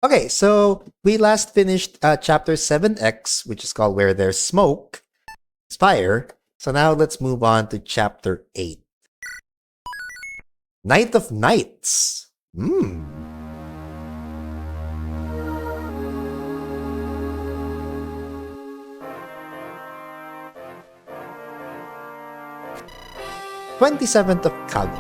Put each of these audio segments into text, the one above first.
Okay, so we last finished chapter 7X, which is called Where There's Smoke. It's fire. So now let's move on to chapter 8. Night of Nights. Hmm. "27th of Kagi."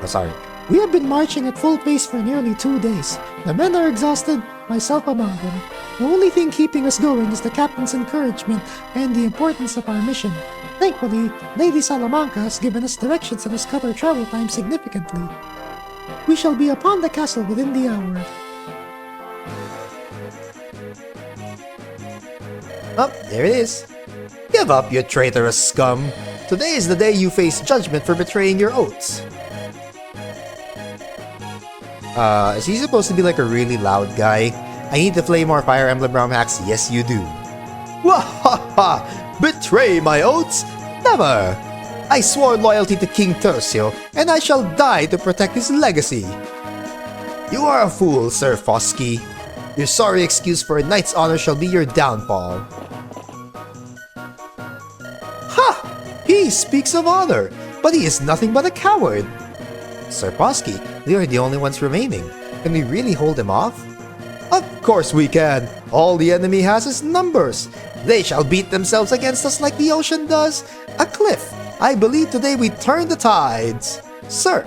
Oh, sorry. We have been marching at full pace for nearly 2 days. The men are exhausted, myself among them. The only thing keeping us going is the captain's encouragement and the importance of our mission. Thankfully, Lady Salamanca has given us directions and has cut our travel time significantly. We shall be upon the castle within the hour. Oh, there it is. "Give up, you traitorous scum. Today is the day you face judgment for betraying your oaths." Is he supposed to be like a really loud guy? "I need to play more Fire Emblem ROM hacks." Yes, you do. "Wahaha! Betray my oaths? Never! I swore loyalty to King Tercio, and I shall die to protect his legacy." "You are a fool, Sir Foskey. Your sorry excuse for a knight's honor shall be your downfall." "Ha! He speaks of honor, but he is nothing but a coward." "Sir Foskey, we are the only ones remaining. Can we really hold him off?" "Of course we can. All the enemy has is numbers. They shall beat themselves against us like the ocean does a cliff. I believe today we turn the tides, sir."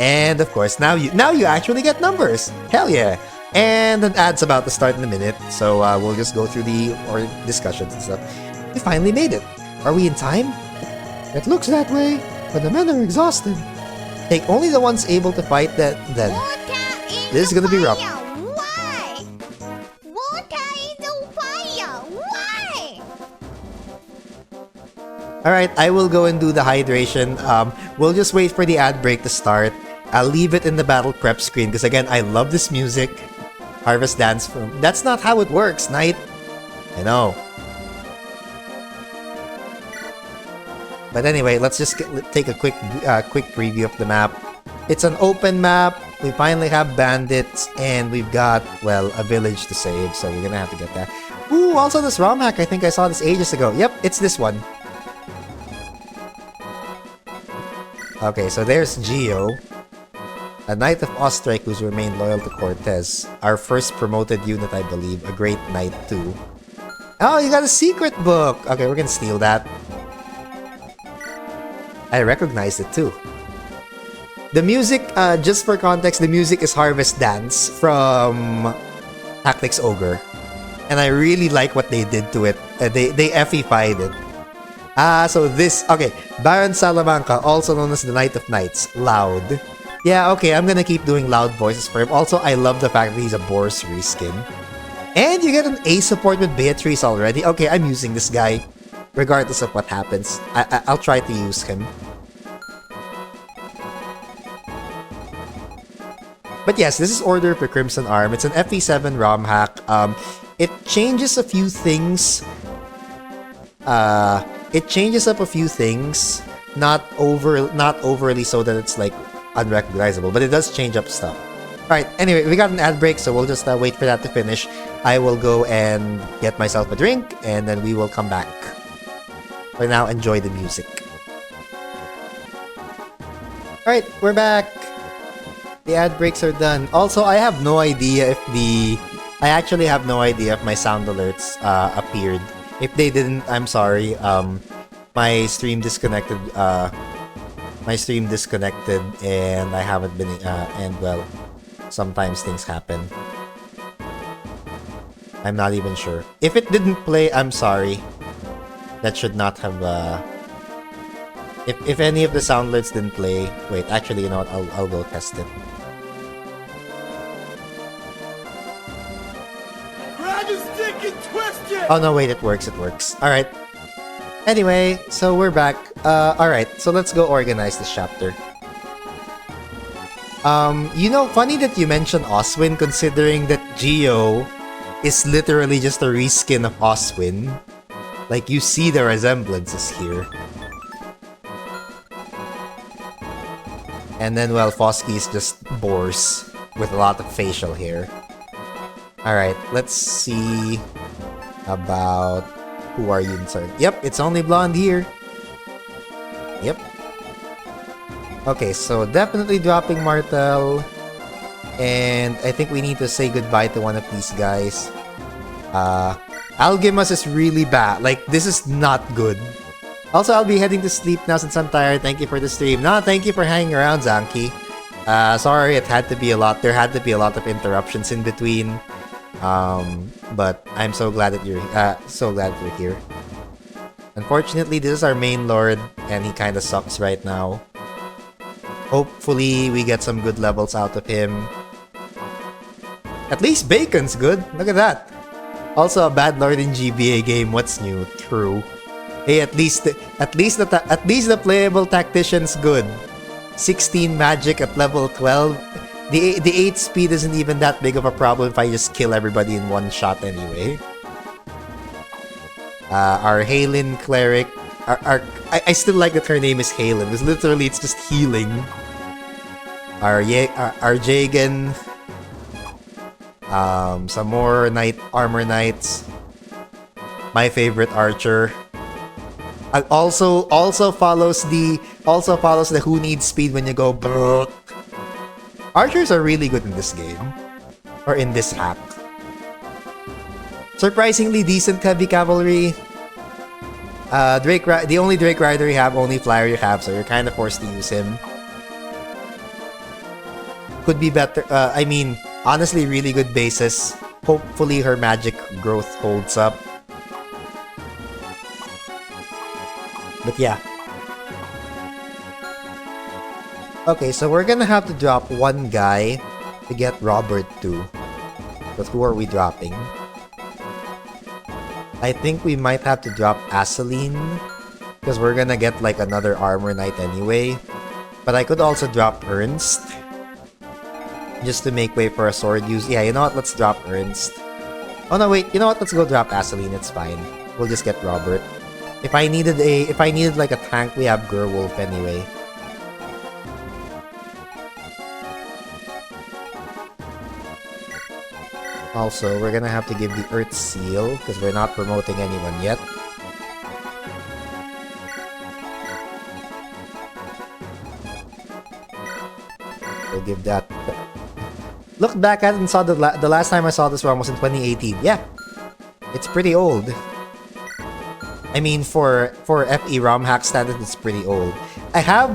And of course, now you actually get numbers. Hell yeah! And an ad's about to start in a minute, so we'll just go through the discussions and stuff. We finally made it. Are we in time? It looks that way, but the men are exhausted. Take only the ones able to fight then. This is gonna be rough. Why? Water in the fire. Why? Alright, I will go and do the hydration. We'll just wait for the ad break to start. I'll leave it in the battle prep screen because again, I love this music. Harvest Dance from... That's not how it works, Knight. I know. But anyway, let's just take a quick preview of the map. It's an open map. We finally have bandits, and we've got, well, a village to save, so we're gonna have to get that. Ooh, also this ROM hack, I think I saw this ages ago. Yep, it's this one. Okay, so there's Geo, a knight of Ostrike who's remained loyal to Cortez. Our first promoted unit, I believe. A great knight, too. Oh, you got a secret book! Okay, we're gonna steal that. I recognized it too. The music, just for context, the music is Harvest Dance from Tactics Ogre. And I really like what they did to it. They F-ified it. So this, okay, Baron Salamanca, also known as the Knight of Knights, Loud. Yeah, okay, I'm gonna keep doing loud voices for him. Also, I love the fact that he's a Boris reskin. And you get an A support with Beatrice already. Okay, I'm using this guy. Regardless of what happens, I'll try to use him. But yes, this is Order for Crimson Arm. It's an FE7 ROM hack. It changes a few things. It changes up a few things. Not overly so that it's like unrecognizable, but it does change up stuff. Alright, anyway, we got an ad break, so we'll just wait for that to finish. I will go and get myself a drink, and then we will come back. For now, enjoy the music. Alright, we're back. The ad breaks are done. Also, I have no idea if I actually have no idea if my sound alerts appeared. If they didn't, I'm sorry. My stream disconnected. And I haven't been. And well, sometimes things happen. I'm not even sure. If it didn't play, I'm sorry. That should not have. If any of the sound alerts didn't play, wait. Actually, you know what? I'll go test it. Oh no, wait, it works, Alright. Anyway, so we're back. Alright, so let's go organize this chapter. You know, funny that you mentioned Oswin, considering that Geo is literally just a reskin of Oswin. Like, you see the resemblances here. And then, well, Foskey is just Boars. with a lot of facial hair. Alright, let's see about who are you inside. Yep, it's only blonde here. Yep. Okay, so definitely dropping Martel. And I think we need to say goodbye to one of these guys. Algimas is really bad. Like, this is not good. Also, I'll be heading to sleep now since I'm tired. Thank you for the stream. No, thank you for hanging around, Zanki. Sorry, it had to be a lot. There had to be a lot of interruptions in between. But I'm so glad that you're here. Unfortunately, this is our main lord, and he kind of sucks right now. Hopefully, we get some good levels out of him. At least Bacon's good. Look at that. Also, a bad lord in GBA game. What's new? True. Hey, at least the playable tactician's good. 16 magic at level 12. The 8 speed isn't even that big of a problem if I just kill everybody in one shot anyway. Our Halen cleric. I still like that her name is Halen. Because literally it's just healing. Our Jagan. Some more armor knights. My favorite archer. Also follows the who needs speed when you go brrrt. Archers are really good in this game. Or in this hack. Surprisingly decent heavy cavalry. The only Drake Rider you have, only flyer you have, so you're kind of forced to use him. Could be better. I mean, honestly, really good basis. Hopefully her magic growth holds up. But yeah. Okay, so we're gonna have to drop one guy to get Robert too. But who are we dropping? I think we might have to drop Aseline, because we're gonna get like another armor knight anyway. But I could also drop Ernst, just to make way for a sword use. Yeah, you know what? Let's drop Ernst. Oh no, wait. You know what? Let's go drop Aseline. It's fine. We'll just get Robert. If I needed like a tank, we have Gerwolf anyway. Also, we're gonna have to give the Earth Seal, because we're not promoting anyone yet. We'll give that... Look back at it and saw the last time I saw this ROM was in 2018. Yeah, it's pretty old. I mean, for FE ROM hack standards, it's pretty old. I have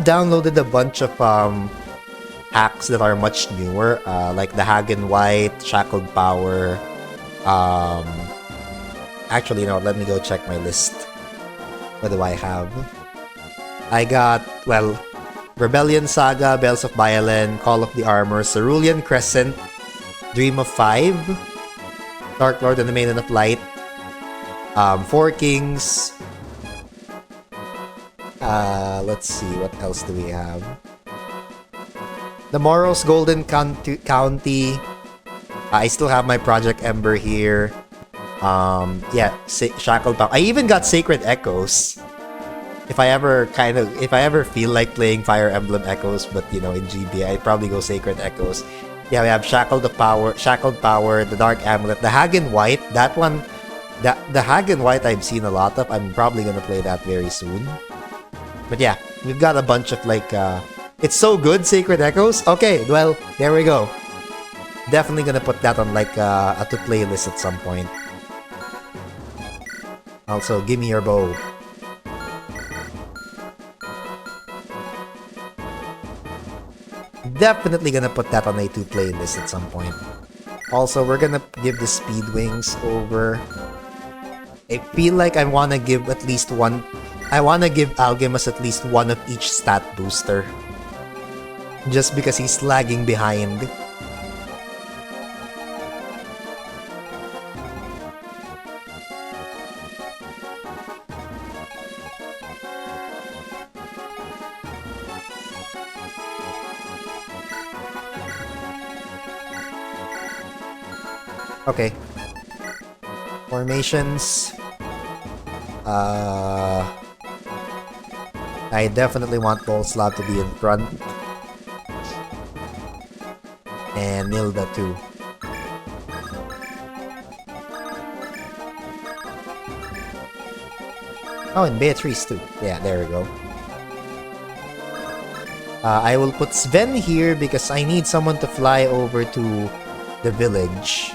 downloaded a bunch of hacks that are much newer, like the Hagen White, Shackled Power. Actually, no, let me go check my list. What do I have? I got, well, Rebellion Saga, Bells of Biolen, Call of the Armor, Cerulean Crescent, Dream of 5, Dark Lord and the Maiden of Light, Four Kings. Let's see, what else do we have? The Moros Golden County. I still have my Project Ember here. Yeah, Shackled Power. I even got Sacred Echoes. If I ever feel like playing Fire Emblem Echoes, but you know, in GBA, I'd probably go Sacred Echoes. Yeah, we have Shackled Power, the Dark Amulet, the Hagen White. That one, the Hagen White I've seen a lot of. I'm probably gonna play that very soon. But yeah, we've got a bunch of like, it's so good, Sacred Echoes. Okay, well, there we go. Definitely gonna put that on like a to-play list at some point. Also, give me your bow. Definitely gonna put that on a to-play list at some point. Also, we're gonna give the Speed Wings over. I feel like I wanna give at least one. I wanna give Algimas at least one of each stat booster. Just because he's lagging behind. Okay. Formations. I definitely want Bolslav to be in front. And Nilda too. Oh, and Beatrice too. Yeah, there we go. I will put Sven here because I need someone to fly over to the village.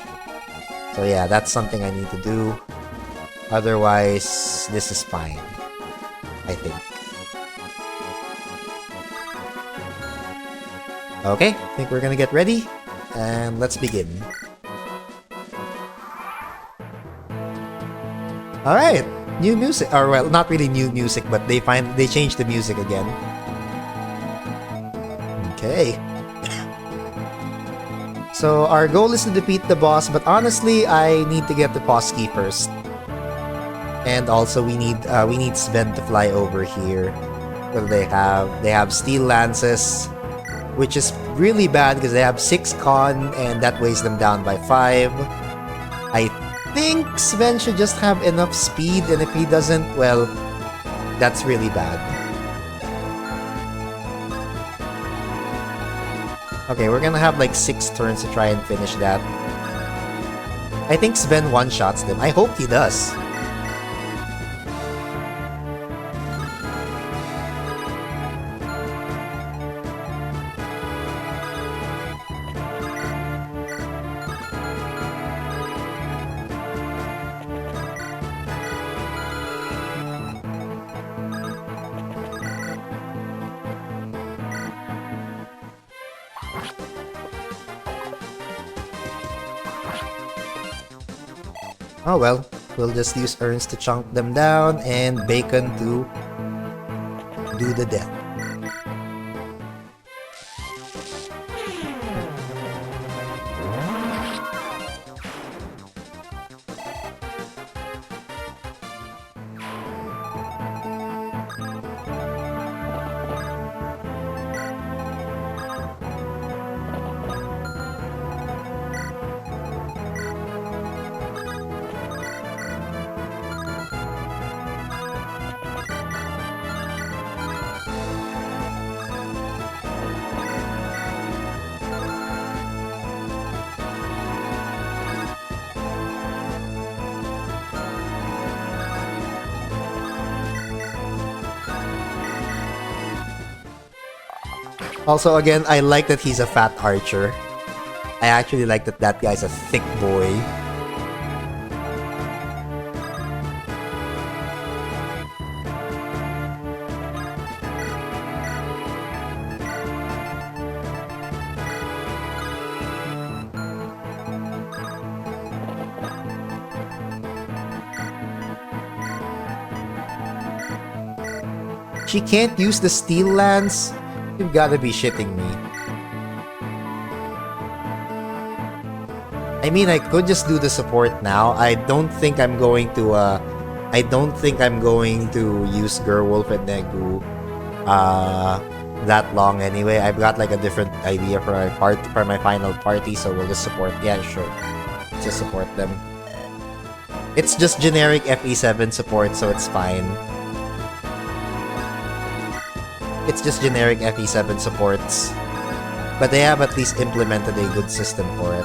So yeah, that's something I need to do. Otherwise, this is fine. I think. Okay, I think we're gonna get ready. And let's begin. Alright, new music. Or well, not really new music, but they changed the music again. Okay. So our goal is to defeat the boss, but honestly, I need to get the Posky first. And also we need Sven to fly over here. What do they have? They have steel lances, which is really bad because they have 6 con and that weighs them down by 5. I think Sven should just have enough speed, and if he doesn't, well, that's really bad. Okay, we're gonna have like 6 turns to try and finish that. I think Sven one-shots them. I hope he does. Oh well, we'll just use urns to chunk them down and bacon to do the death. Also, again, I like that he's a fat archer. I actually like that that guy's a thick boy. She can't use the steel lance? You've gotta be shitting me. I mean, I could just do the support now. I don't think I'm going to use Gerwolf and Negu that long anyway. I've got like a different idea for my final party, so we'll just support. Yeah, sure. Just support them. It's just generic FE7 support, so it's fine. It's just generic FE7 supports. But they have at least implemented a good system for it.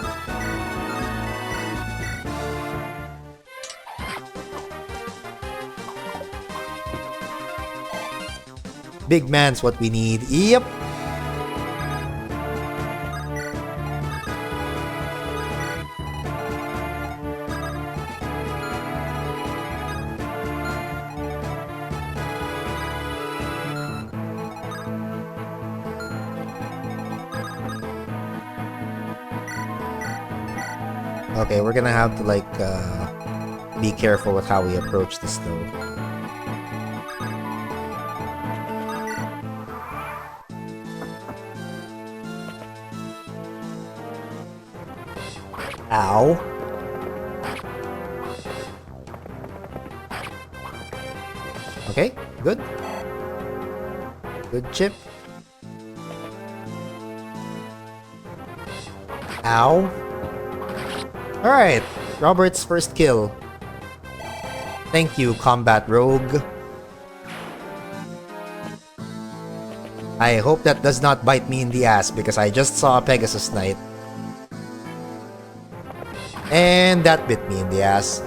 Big man's what we need. Yep. Okay, we're gonna have to like be careful with how we approach this though. Ow. Okay, good. Good chip. Ow. Alright, Robert's first kill. Thank you, Combat Rogue. I hope that does not bite me in the ass because I just saw a Pegasus Knight. And that bit me in the ass.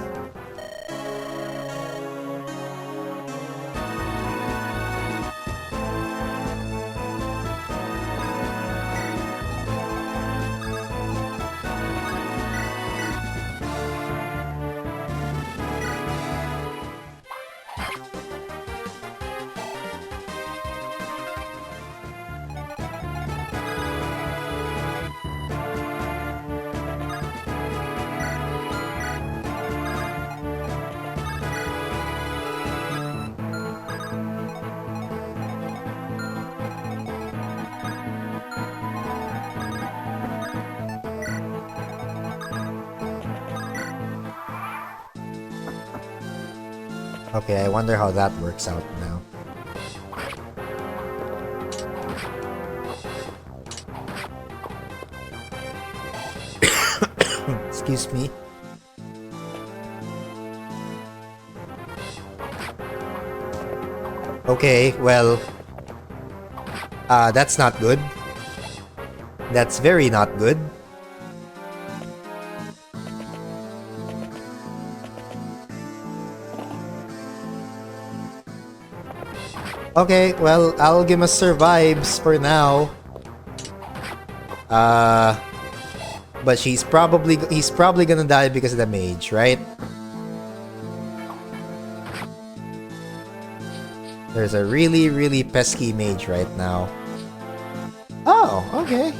Okay, I wonder how that works out now. Excuse me. Okay, well... that's not good. That's very not good. Okay, well, Algimas survives for now. But he's probably gonna die because of the mage, right? There's a really, really pesky mage right now. Oh, okay.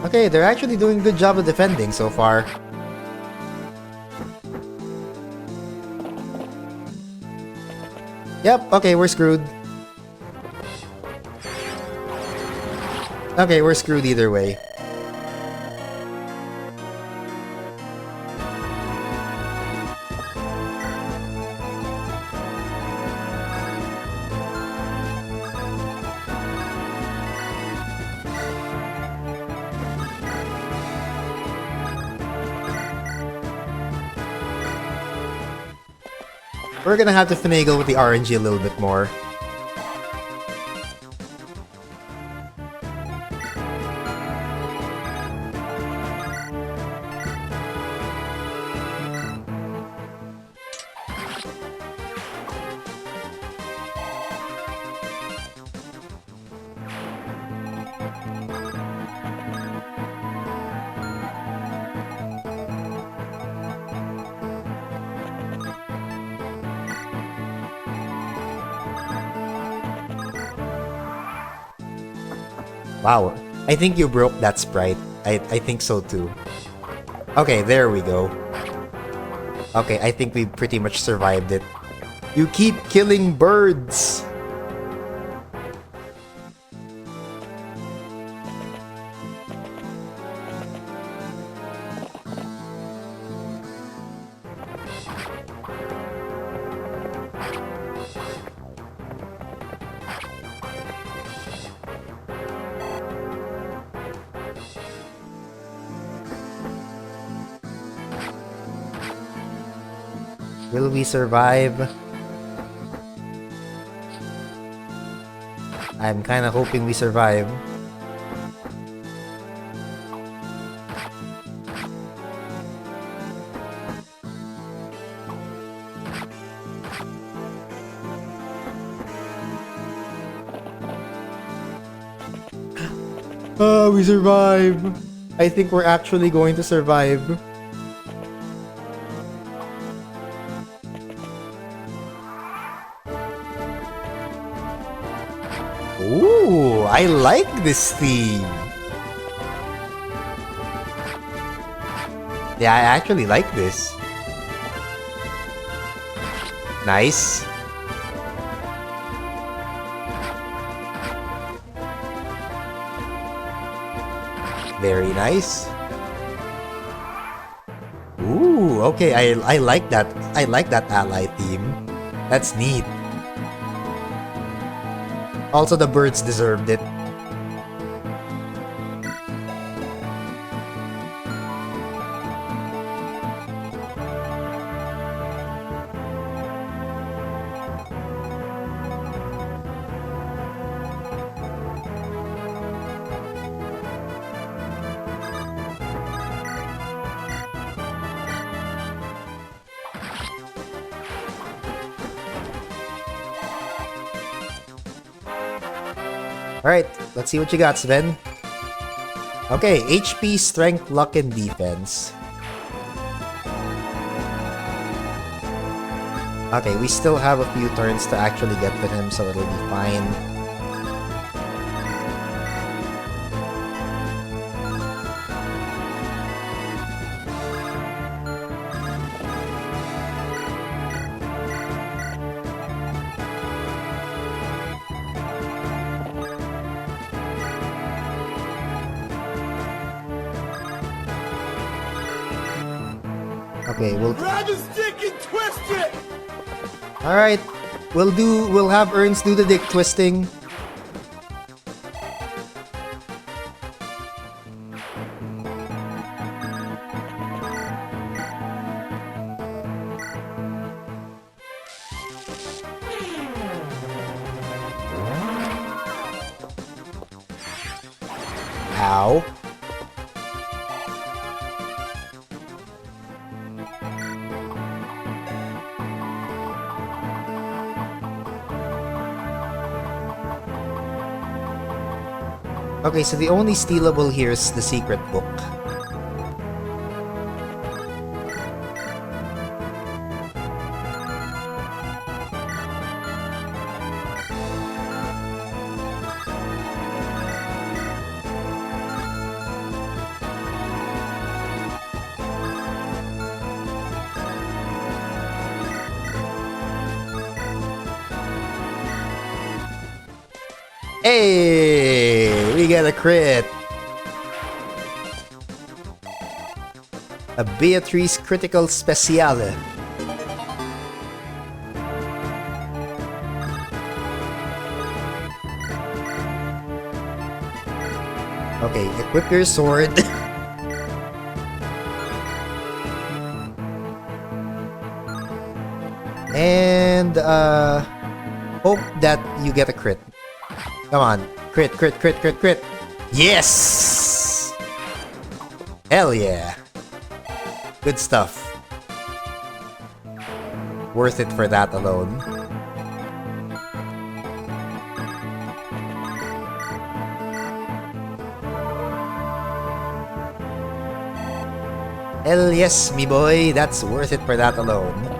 Okay, they're actually doing a good job of defending so far. Yep, okay, we're screwed. Okay, we're screwed either way. We're gonna have to finagle with the RNG a little bit more. Wow, I think you broke that sprite. I think so too. Okay, there we go. Okay, I think we pretty much survived it. You keep killing birds! Will we survive? I'm kinda hoping we survive. Oh, we survive! I think we're actually going to survive. Ooh, I like this theme. Yeah, I actually like this. Nice. Very nice. Ooh, okay, I like that. I like that ally theme. That's neat. Also, the birds deserved it. Alright, let's see what you got, Sven. Okay, HP, Strength, Luck, and Defense. Okay, we still have a few turns to actually get to him, so it'll be fine. Okay, we'll Grab his dick and twist it! Alright. We'll have Ernst do the dick twisting. Ow. Okay, so the only stealable here is the secret book. Hey, we got a crit. A Beatrice Critical Speciale. Okay, equip your sword. And hope that you get a crit. Come on. Crit, crit, crit, crit, crit. Yes! Hell yeah. Good stuff. Worth it for that alone. Hell yes, me boy. That's worth it for that alone.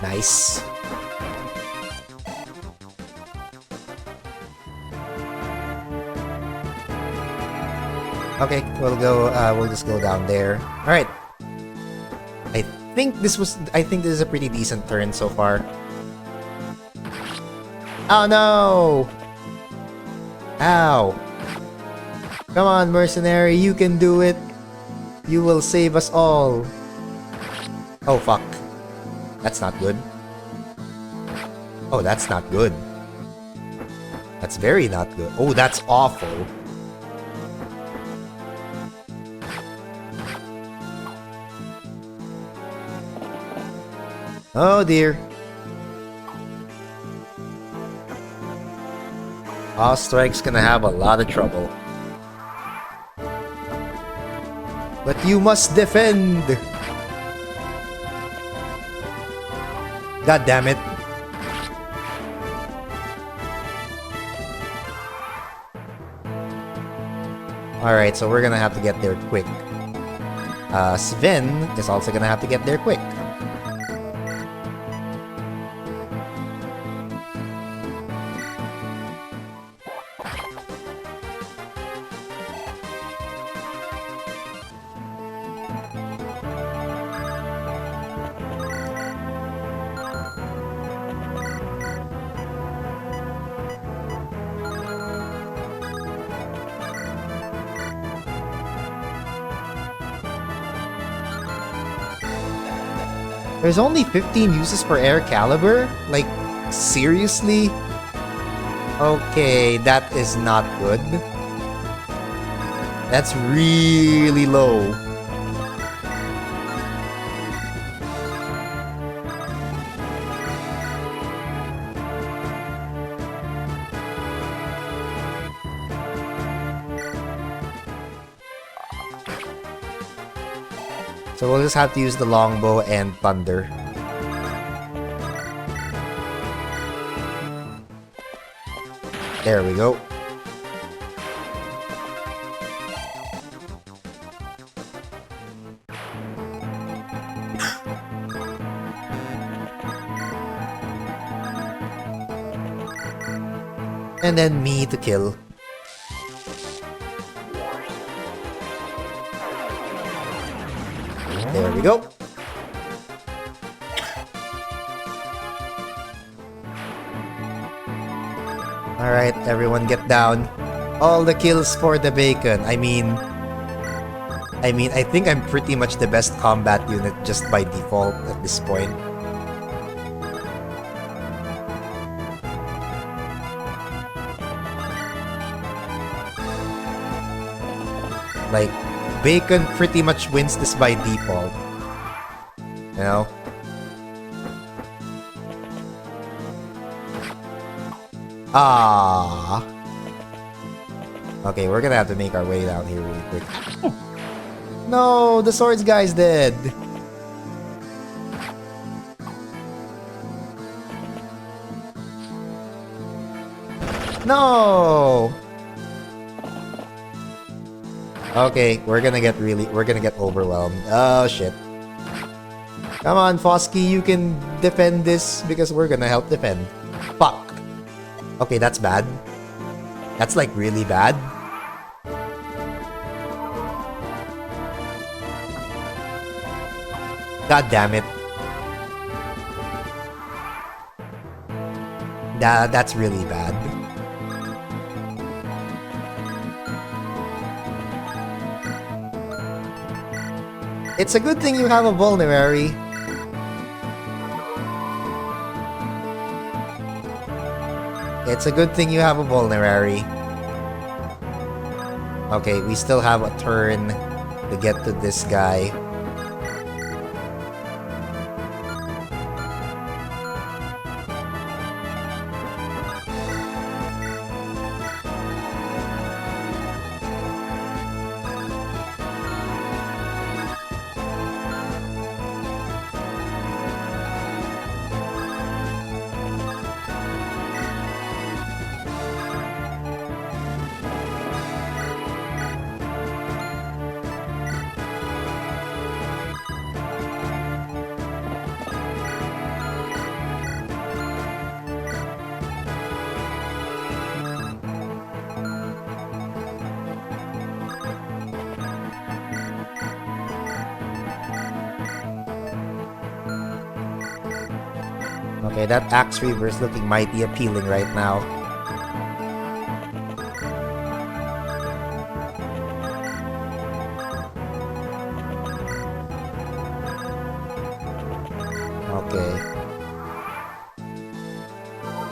Nice. Okay, we'll just go down there. Alright. I think this is a pretty decent turn so far. Oh no! Ow! Come on, mercenary, you can do it! You will save us all! Oh fuck. That's not good. Oh, that's not good. That's very not good. Oh, that's awful. Oh dear. Ostrike's gonna have a lot of trouble. But you must defend! God damn it. Alright, so we're gonna have to get there quick. Sven is also gonna have to get there quick. There's only 15 uses per air caliber? Like, Seriously? Okay, that is not good. That's really low. So we'll just have to use the longbow and thunder. There we go. And then me to kill. There we go. Alright, everyone get down. All the kills for the bacon. I think I'm pretty much the best combat unit just by default at this point. Like, bacon pretty much wins this by default. You know? Ah. Okay, we're gonna have to make our way down here really quick. No, the swords guy's dead. No. Okay, we're gonna get overwhelmed. Oh shit. Come on, Fosky, you can defend this because we're gonna help defend. Fuck. Okay, that's bad. That's like really bad. God damn it. That's really bad. It's a good thing you have a vulnerary. It's a good thing you have a vulnerary. Okay, we still have a turn to get to this guy. Okay, that axe reaver is looking mighty appealing right now. Okay.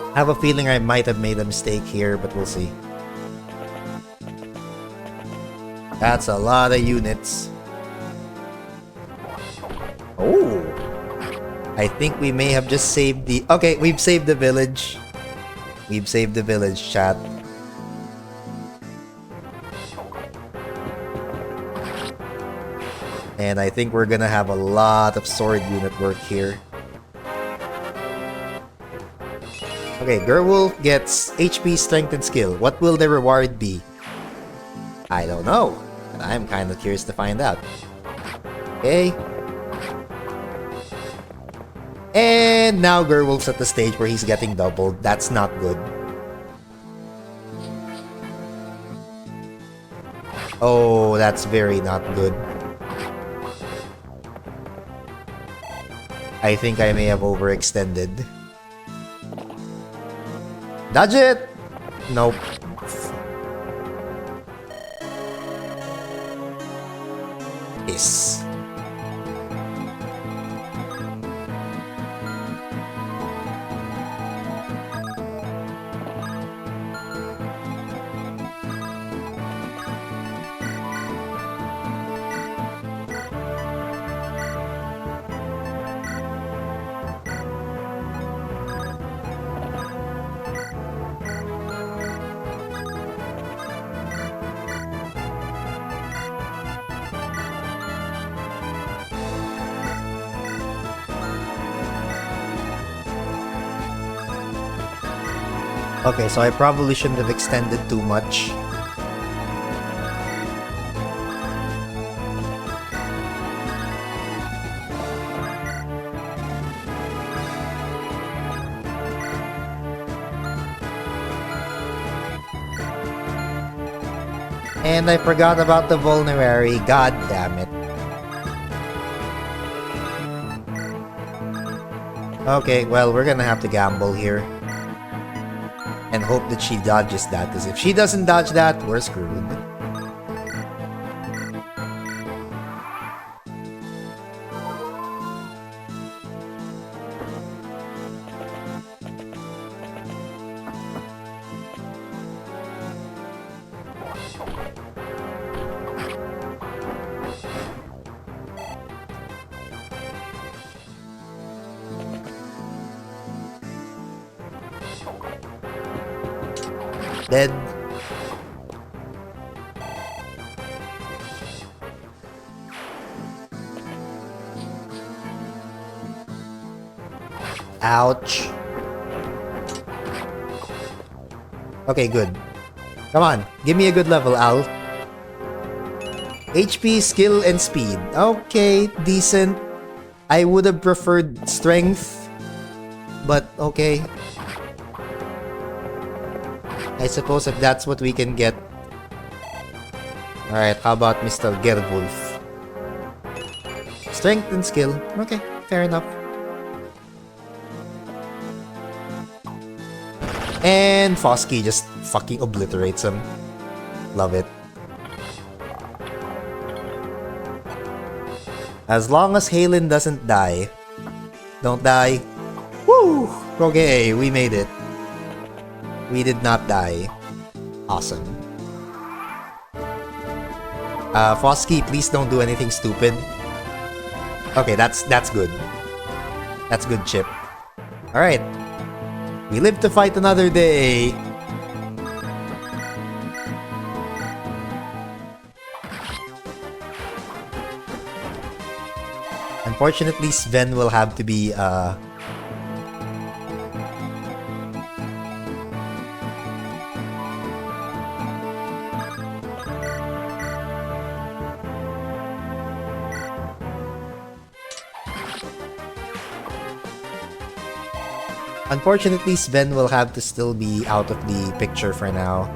I have a feeling I might have made a mistake here, but we'll see. That's a lot of units. Oh! I think we may have just saved the... Okay, we've saved the village. We've saved the village, chat. And I think we're gonna have a lot of sword unit work here. Okay, Gerwolf gets HP, Strength, and Skill. What will the reward be? I don't know. And I'm kind of curious to find out. Okay. And now Gerwolf's at the stage where he's getting doubled. That's not good. Oh, that's very not good. I think I may have overextended. Dodge it! Nope. Yes. Okay, so I probably shouldn't have extended too much. And I forgot about the vulnerary, god damn it. Okay, well, we're gonna have to gamble here. And hope that she dodges that, because if she doesn't dodge that, we're screwed. Dead. Ouch. Okay, good. Come on, give me a good level, Al. HP, skill, and speed. Okay, decent. I would have preferred strength, but okay. I suppose if that's what we can get. Alright, how about Mr. Gerwolf? Strength and skill. Okay, fair enough. And Fosky just fucking obliterates him. Love it. As long as Halen doesn't die. Don't die. Woo! Okay, we made it. We did not die. Awesome. Fosky, please don't do anything stupid. Okay, that's good. That's good, Chip. Alright. We live to fight another day. Unfortunately, Sven will have to be, Unfortunately, Sven will have to still be out of the picture for now.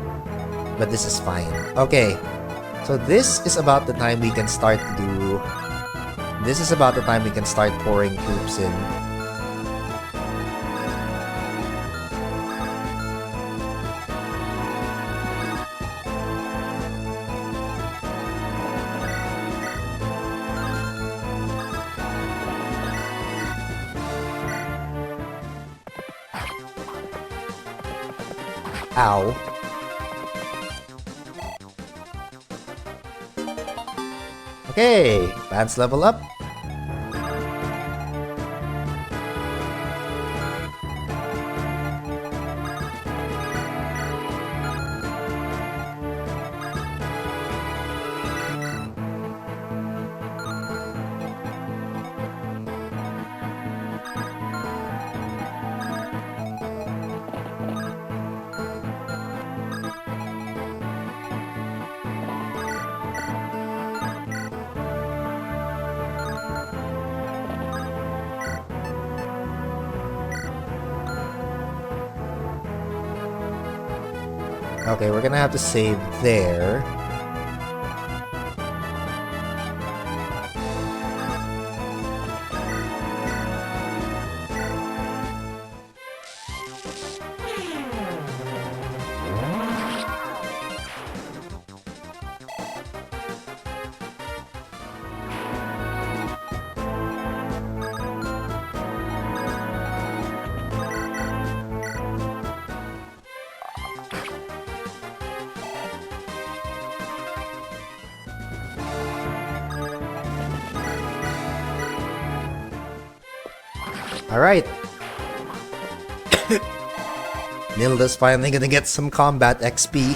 But this is fine. Okay. So this is about the time we can start to do... This is about the time we can start pouring troops in. Ow. Okay, advance level up. Okay, we're gonna have to save there. Alright. Nilda's finally gonna get some combat XP.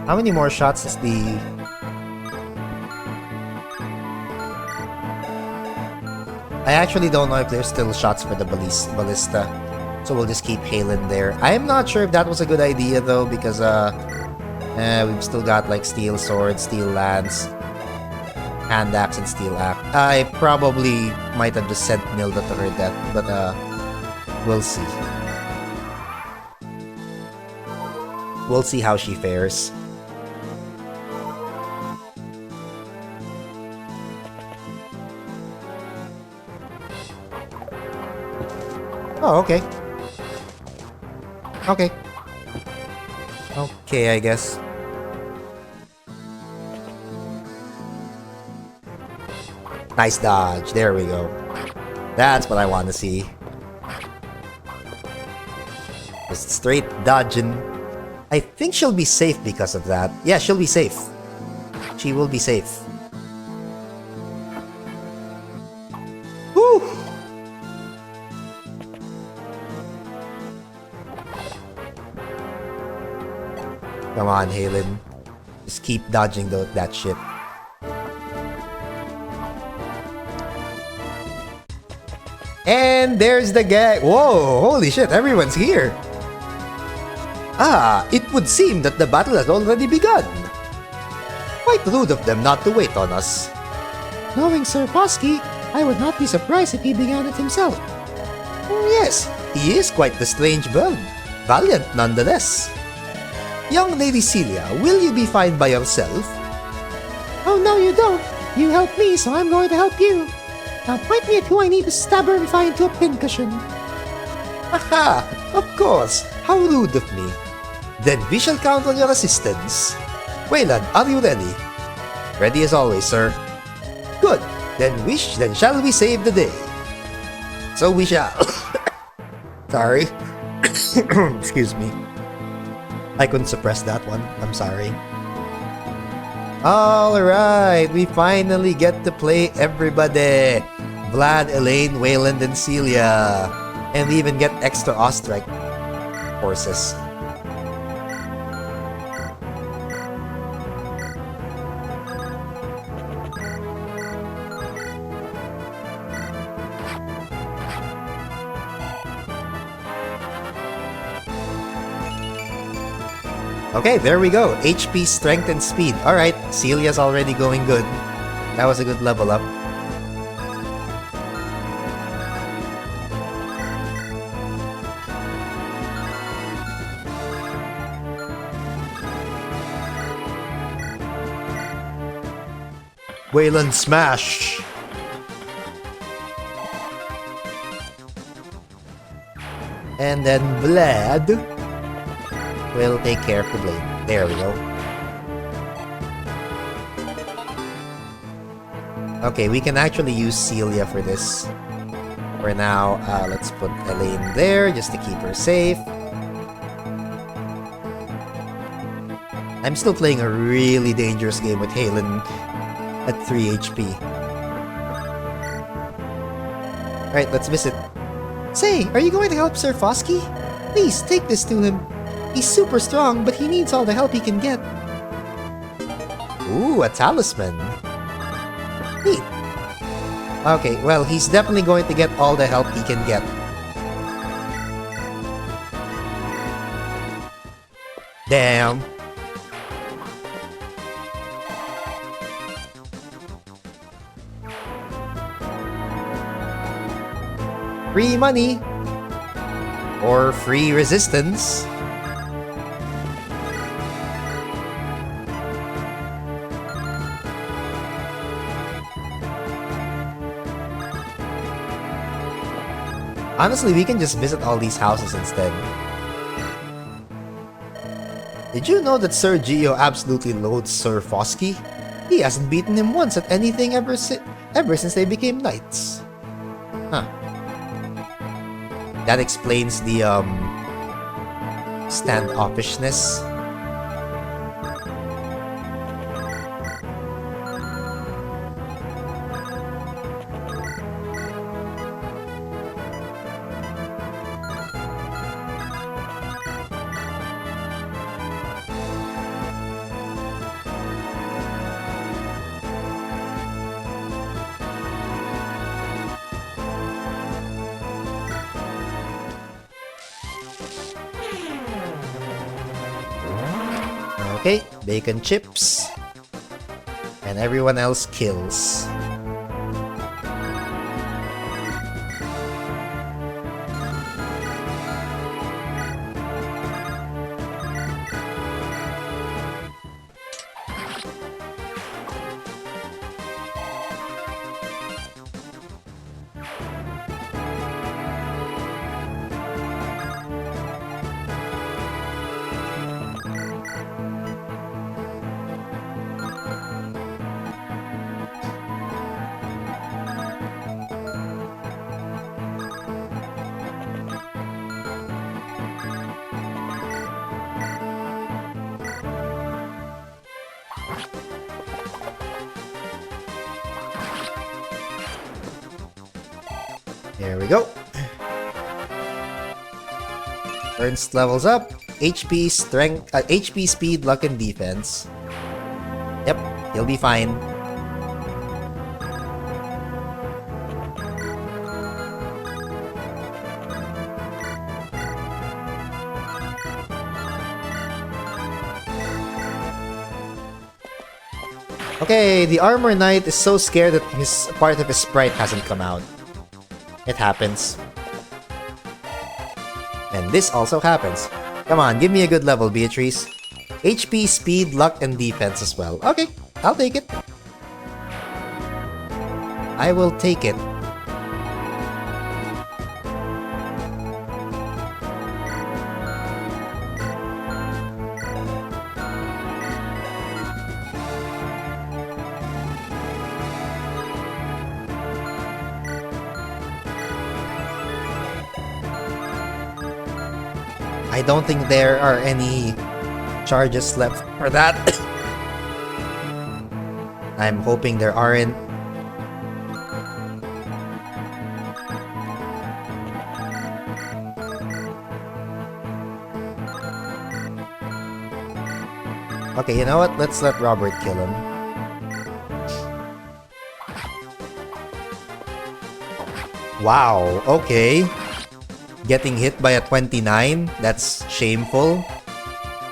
How many more shots is the... I actually don't know if there's still shots for the ballista. So we'll just keep Halen there. I'm not sure if that was a good idea though, because we've still got like steel sword, steel lance, hand axe, and steel axe. I probably might have just sent Nilda to her death, but we'll see. We'll see how she fares. Oh, okay. Okay. Okay, I guess. Nice dodge. There we go. That's what I want to see. Just straight dodging. I think she'll be safe because of that. Yeah, she'll be safe. She will be safe. Woo! Come on, Halen. Just keep dodging that shit. And there's the gang. Whoa, holy shit, everyone's here. Ah, it would seem that the battle has already begun. Quite rude of them not to wait on us. Knowing Sir Fosky, I would not be surprised if he began it himself. Oh, yes, he is quite the strange bird. Valiant nonetheless. Young Lady Celia, will you be fine by yourself? Oh, no, you don't. You helped me, so I'm going to help you. Now point me at who I need to stab her and fly into a pincushion. Haha, of course. How rude of me. Then we shall count on your assistance. Wayland, are you ready? Ready as always, sir. Good. Then shall we save the day? So we shall. Sorry. Excuse me. I couldn't suppress that one. I'm sorry. Alright, we finally get to play everybody. Vlad, Elaine, Wayland, and Celia. And we even get extra Ostrike horses. Okay, there we go. HP, strength, and speed. Alright, Celia's already going good. That was a good level up. Wayland smash! And then Vlad will take care of the blade. There we go. Okay, we can actually use Celia for this. For now, let's put Elaine there just to keep her safe. I'm still playing a really dangerous game with Halen at 3 HP. Alright, let's visit. Say, are you going to help Sir Fosky? Please, take this to him. He's super strong, but he needs all the help he can get. Ooh, a talisman. Neat. Okay, well, he's definitely going to get all the help he can get. Damn. Free money. Or free resistance. Honestly, we can just visit all these houses instead. Did you know that Sir Gio absolutely loathes Sir Fosky? He hasn't beaten him once at anything ever since they became knights. Huh. That explains the, standoffishness. Okay, bacon chips. And everyone else kills. There we go. Ernst levels up. HP, strength, HP, speed, luck, and defense. Yep, he'll be fine. Okay, the Armor Knight is so scared that his part of his sprite hasn't come out. It happens. And this also happens. Come on, give me a good level, Beatrice. HP, speed, luck, and defense as well. Okay, I'll take it. I will take it. I don't think there are any charges left for that. I'm hoping there aren't. Okay, you know what? Let's let Robert kill him. Wow, okay. Getting hit by a 29, that's shameful.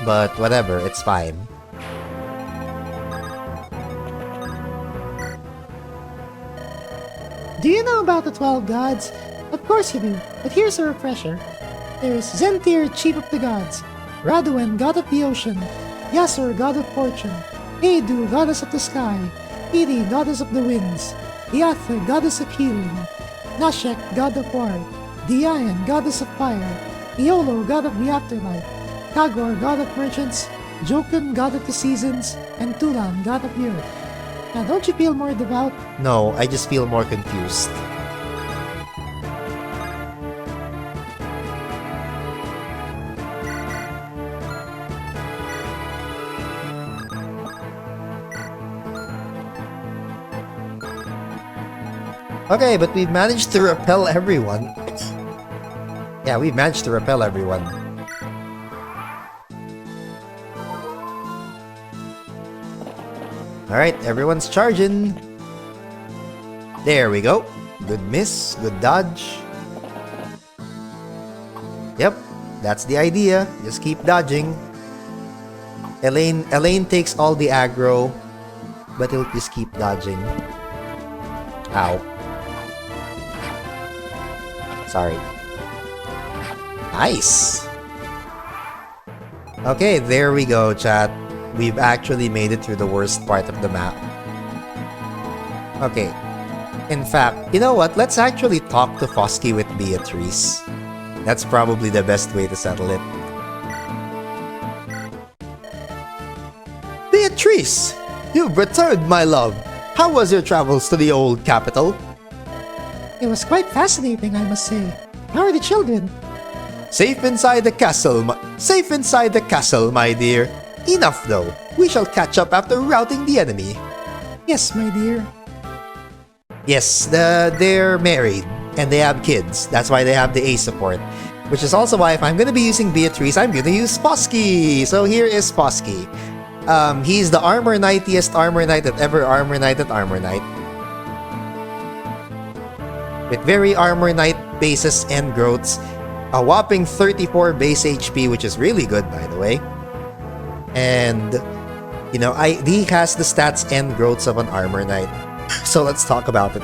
But whatever, it's fine. Do you know about the 12 gods? Of course you do, but here's a refresher. There's Zentir, chief of the gods, Raduan, god of the ocean, Yasur, god of fortune, Eidu, goddess of the sky, Iri, goddess of the winds, Iatha, goddess of healing, Nashek, god of war, Dian, goddess of fire, Iolo, god of the afterlife, Kagor, god of merchants, Jokun, god of the seasons, and Tulan, god of the earth. Now don't you feel more devout? No, I just feel more confused. Okay, but we've managed to repel everyone. Yeah, we've managed to repel everyone. Alright, everyone's charging. There we go. Good miss, good dodge. Yep, that's the idea. Just keep dodging. Elaine takes all the aggro, but he'll just keep dodging. Ow. Sorry. Nice! Okay, there we go, chat. We've actually made it through the worst part of the map. Okay. In fact, you know what? Let's actually talk to Fosky with Beatrice. That's probably the best way to settle it. Beatrice! You've returned, my love! How was your travels to the old capital? It was quite fascinating, I must say. How are the children? Safe inside the castle, my dear. Enough though. We shall catch up after routing the enemy. Yes, my dear. Yes, they're married and they have kids. That's why they have the A support. Which is also why if I'm gonna be using Beatrice, I'm gonna use Fosky. So here is Fosky. He's the armor knightiest armor knight that ever armor knighted armor knight. With very armor knight bases and growths. A whopping 34 base HP, which is really good by the way. And, you know, he has the stats and growths of an armor knight. So let's talk about it.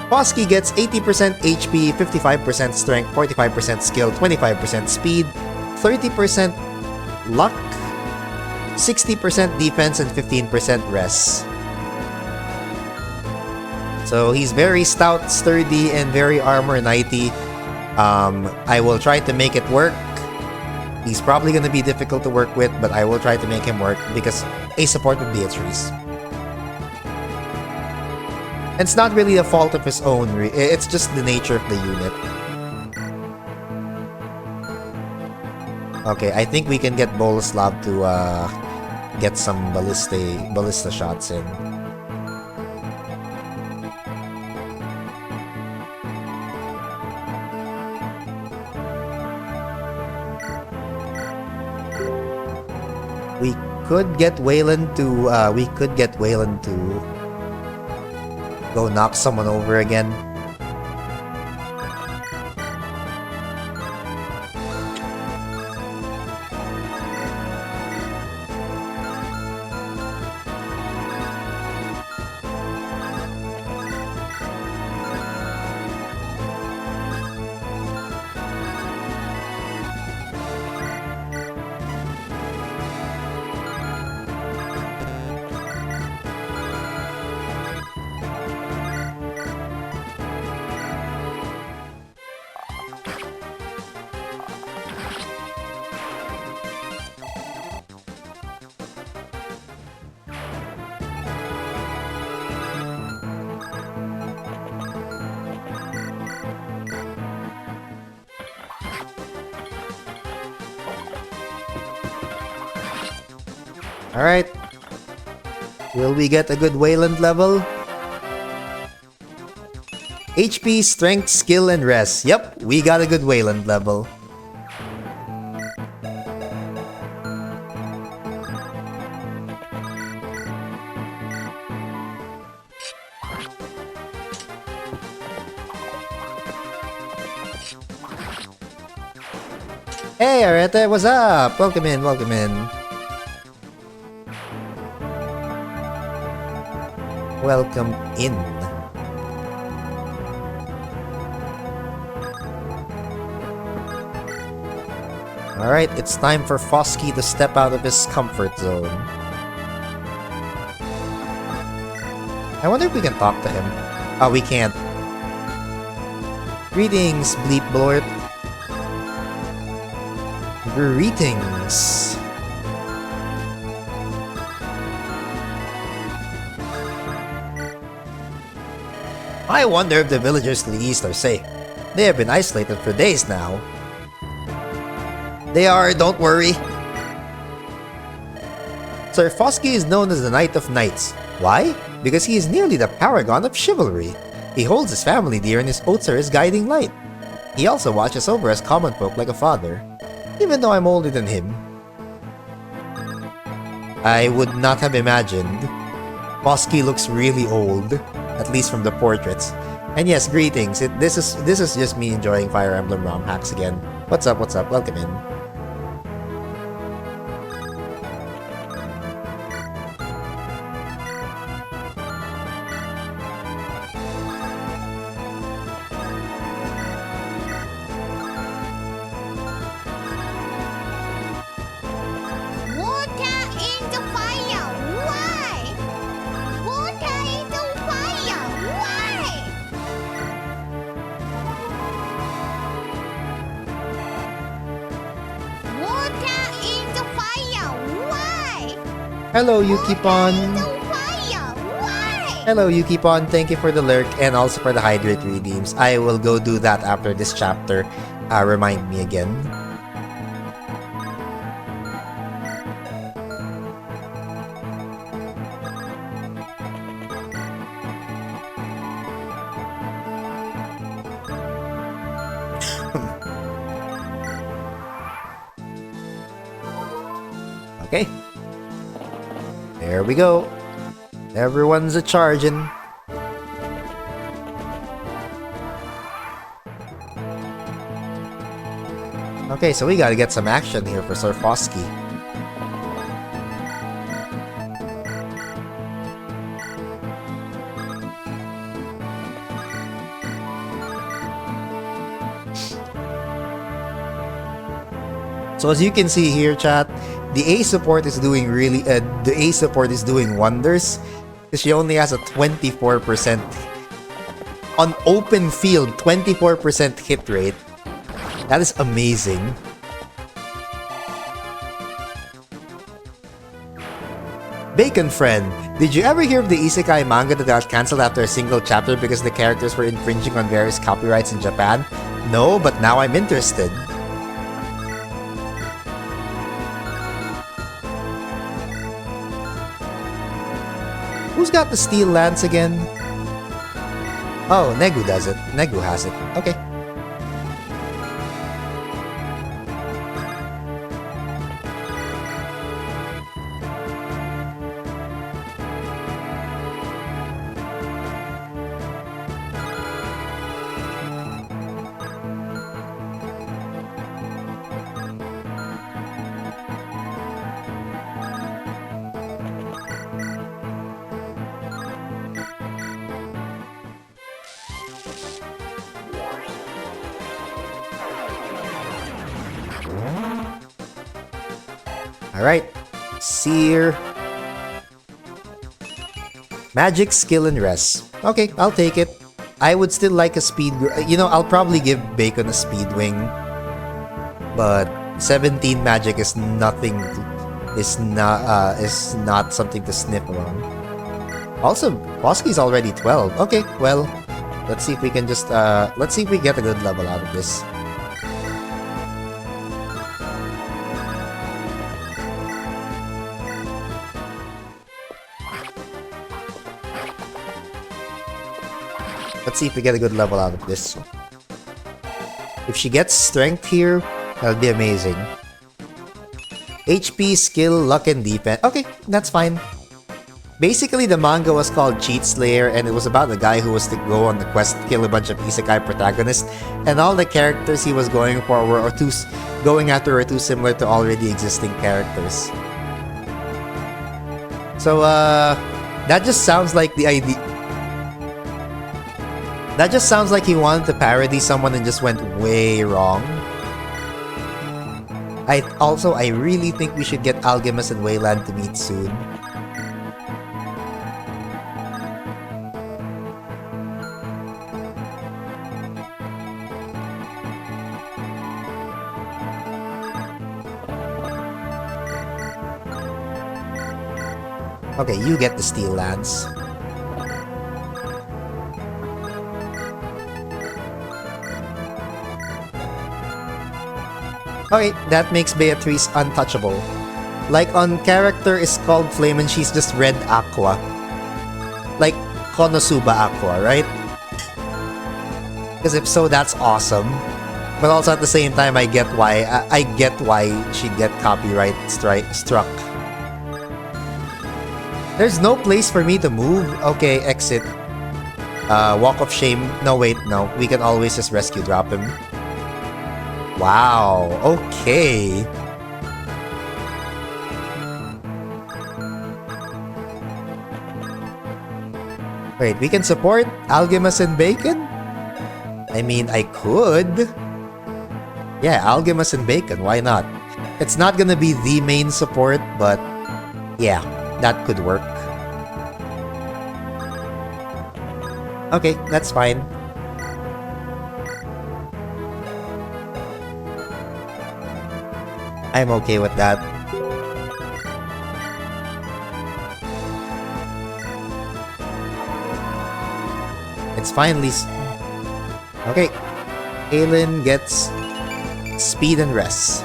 Fosky gets 80% HP, 55% strength, 45% skill, 25% speed, 30% luck, 60% defense, and 15% res. So he's very stout, sturdy, and very armor knighty. I will try to make it work. He's probably going to be difficult to work with, but I will try to make him work because a support with Beatrice. And it's not really a fault of his own, it's just the nature of the unit. Okay, I think we can get Boleslav to get some ballista shots in. We could get Wayland to go knock someone over again. Alright. Will we get a good Wayland level? HP, strength, skill, and res. Yep, we got a good Wayland level. Hey, Arete, what's up? Welcome in, welcome in. Welcome in. Alright, it's time for Fosky to step out of his comfort zone. I wonder if we can talk to him. Oh, we can't. Greetings, Bleep Blort. Greetings. I wonder if the villagers to the east are safe. They have been isolated for days now. They are, don't worry. Sir Fosky is known as the Knight of Knights. Why? Because he is nearly the paragon of chivalry. He holds his family dear and his oaths are his guiding light. He also watches over us common folk like a father, even though I'm older than him. I would not have imagined. Fosky looks really old. At least from the portraits. And yes, greetings. This is just me enjoying Fire Emblem ROM hacks again. What's up, what's up? Welcome in. Water into fire, why? Water into fire, why? Water into fire, why? Hello, Yukipon. Into fire, why? Hello, Yukipon. Thank you for the lurk and also for the hydrate redeems. I will go do that after this chapter. Remind me again. Okay. There we go. Everyone's a charging. Okay, so we gotta get some action here for Sir Fosky. So as you can see here, chat, the A support is doing wonders because she only has a 24% on open field, 24% hit rate. That is amazing. Bacon friend, did you ever hear of the isekai manga that got cancelled after a single chapter because the characters were infringing on various copyrights in Japan? No, but now I'm interested. Who's got the steel lance again? Oh, Negu does it. Negu has it. Okay. Alright. Seer. Magic, skill, and rest. Okay, I'll take it. I would still like a speed... You know, I'll probably give Bacon a speed wing. But 17 magic is nothing... is not something to sniff around. Also, Bosky's already 12. Okay, well... Let's see if we can just... let's see if we get a good level out of this. Let's see if we get a good level out of this. If she gets strength here, that'll be amazing. HP, skill, luck, and defense. Okay, that's fine. Basically, the manga was called Cheat Slayer, and it was about a guy who was to go on the quest to kill a bunch of isekai protagonists, and all the characters he was going for were going after were too similar to already existing characters. So, that just sounds like the idea. That just sounds like he wanted to parody someone and just went way wrong. I really think we should get Algimas and Wayland to meet soon. Okay, you get the steel lance. Okay, that makes Beatrice untouchable. Like on character is called Flame and she's just red aqua. Like Konosuba aqua, right? Because if so, that's awesome. But also at the same time, I get why she'd get copyright struck. There's no place for me to move. Okay, exit. Walk of shame. No, wait, no. We can always just rescue drop him. Wow, okay. Wait, we can support Algimas and Bacon? I mean, I could. Yeah, Algimas and Bacon, why not? It's not gonna be the main support, but yeah, that could work. Okay, that's fine. I'm okay with that. It's finally... Okay. Aelin gets speed and rest.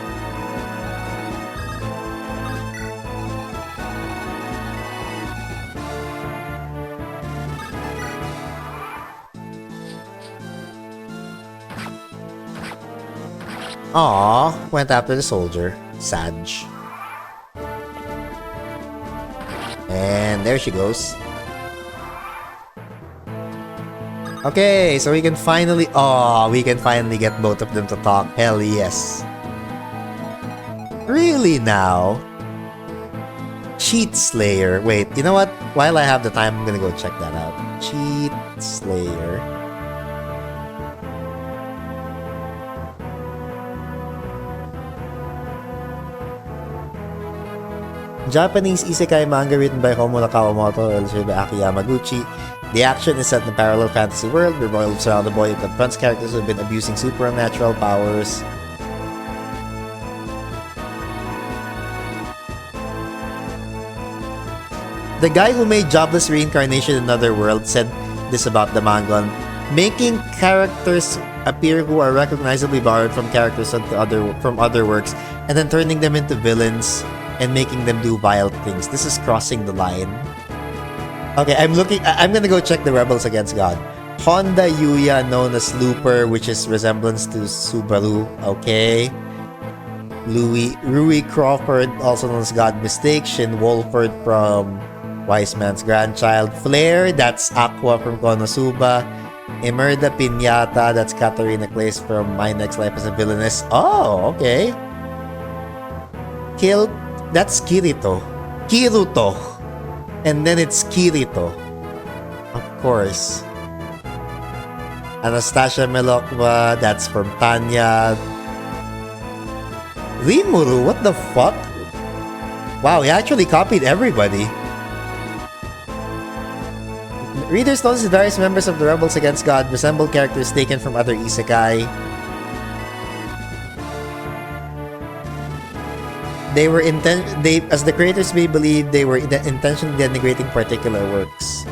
Aww, went after the soldier. Sag. And there she goes. Okay, so we can finally... Aww, we can finally get both of them to talk. Hell yes. Really now? Cheat Slayer. Wait, you know what? While I have the time, I'm gonna go check that out. Cheat Slayer. Japanese isekai manga written by Homo Kawamoto, illustrated by Aki Yamaguchi. The action is set in a parallel fantasy world where boys surround a boy who confronts characters who have been abusing supernatural powers. The guy who made Jobless Reincarnation in Another World said this about the manga: making characters appear who are recognizably borrowed from characters from other works, and then turning them into villains and making them do vile things. This is crossing the line. Okay, I'm gonna go check the Rebels Against God. Honda Yuya, known as Looper, which is resemblance to Subaru. Okay. Rui Crawford, also known as God Mistake. Shin Wolford from Wise Man's Grandchild. Flare, that's Aqua from Konosuba. Emerda Piñata, that's Katarina Clays from My Next Life as a Villainess. Oh, okay. That's Kiruto. And then it's Kirito. Of course. Anastasia Melokwa, that's from Tanya. Rimuru, what the fuck? Wow, he actually copied everybody. Readers notice that various members of the Rebels Against God resemble characters taken from other isekai. As the creators may believe, they were intentionally denigrating particular works.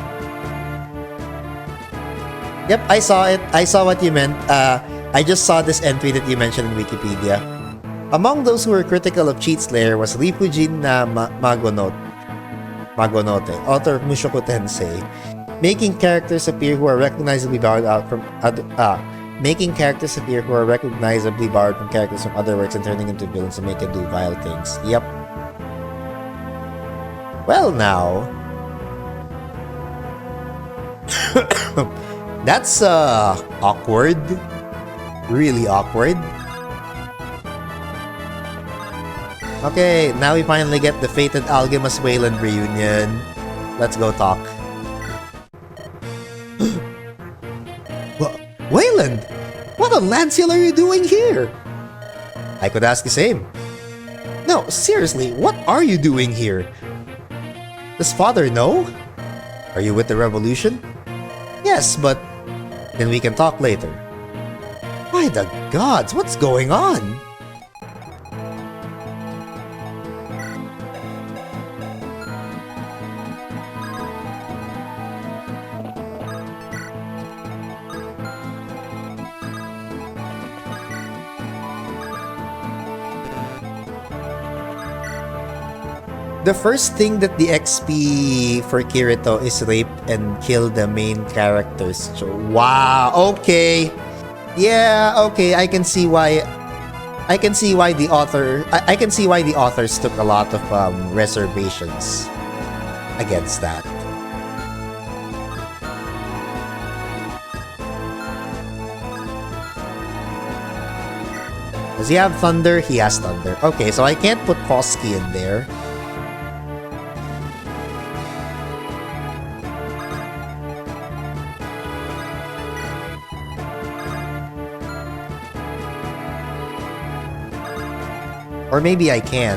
Yep, I saw it. I saw what you meant. I just saw this entry that you mentioned in Wikipedia. Among those who were critical of Cheat Slayer was Ripujin Magonote, author of Mushoku Tensei, making characters appear who are recognizably borrowed from characters from other works and turning them into villains to make them do vile things. Yep. Well, now. That's awkward. Really awkward. Okay, now we finally get the fated Algimas Wayland reunion. Let's go talk. Wayland! What on Lanciel are you doing here? I could ask the same. No, seriously, what are you doing here? Does father know? Are you with the revolution? Yes, but then we can talk later. By the gods, what's going on? The first thing that the XP for Kirito is rape and kill the main characters. So, wow, okay. Yeah, okay, I can see why the authors took a lot of reservations against that. Does he have thunder? He has thunder. Okay, so I can't put Koski in there. Or maybe I can.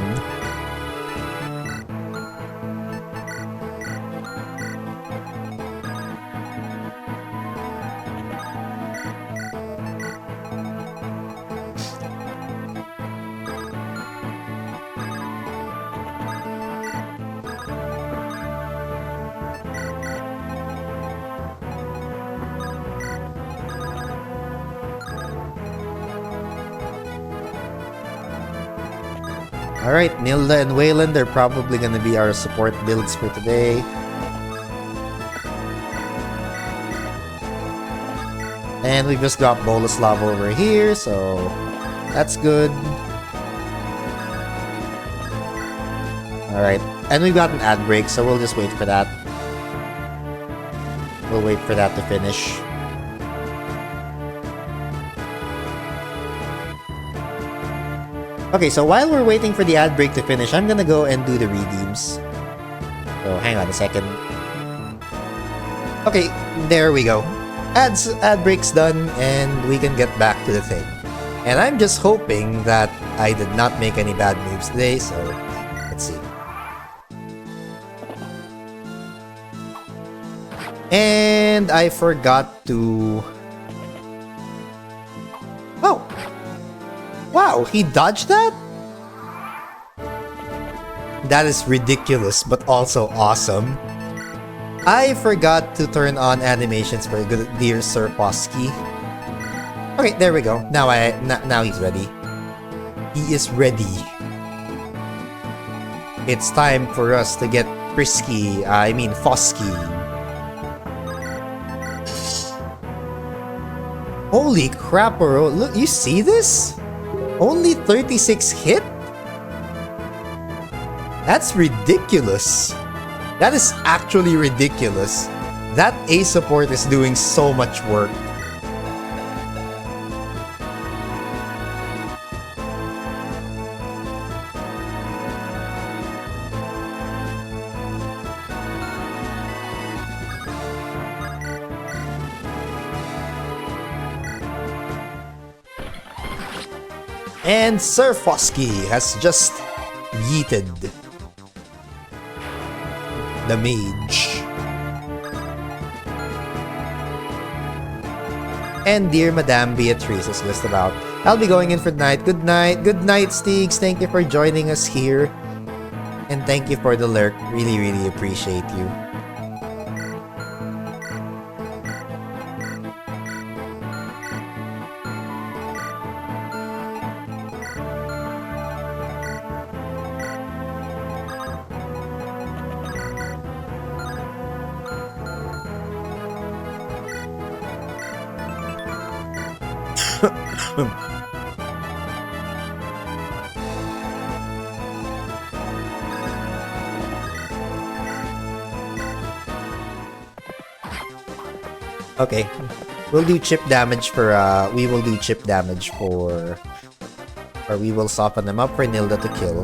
Alright, Nilda and Wayland are probably gonna be our support builds for today. And we just got Boleslav over here, so that's good. Alright, and we've got an ad break, so we'll just wait for that. We'll wait for that to finish. Okay, so while we're waiting for the ad break to finish, I'm gonna go and do the redeems. So, hang on a second. Okay, there we go. Ad break's done, and we can get back to the thing. And I'm just hoping that I did not make any bad moves today, so let's see. And I forgot to... Oh! Wow, he dodged that? That is ridiculous, but also awesome. I forgot to turn on animations for dear Sir Posky. Okay, there we go. Now he's ready. He is ready. It's time for us to get frisky. I mean Fosky. Holy crap, bro. Look, you see this? Only 36 hit? That's ridiculous. That is actually ridiculous. That A support is doing so much work. And Sir Fosky has just yeeted the mage. And dear Madame Beatrice is just about. I'll be going in for the night. Good night. Good night, Steegs. Thank you for joining us here. And thank you for the lurk. Really, really appreciate you. Okay, we'll do chip damage for, we will do chip damage for, or we will soften them up for Nilda to kill.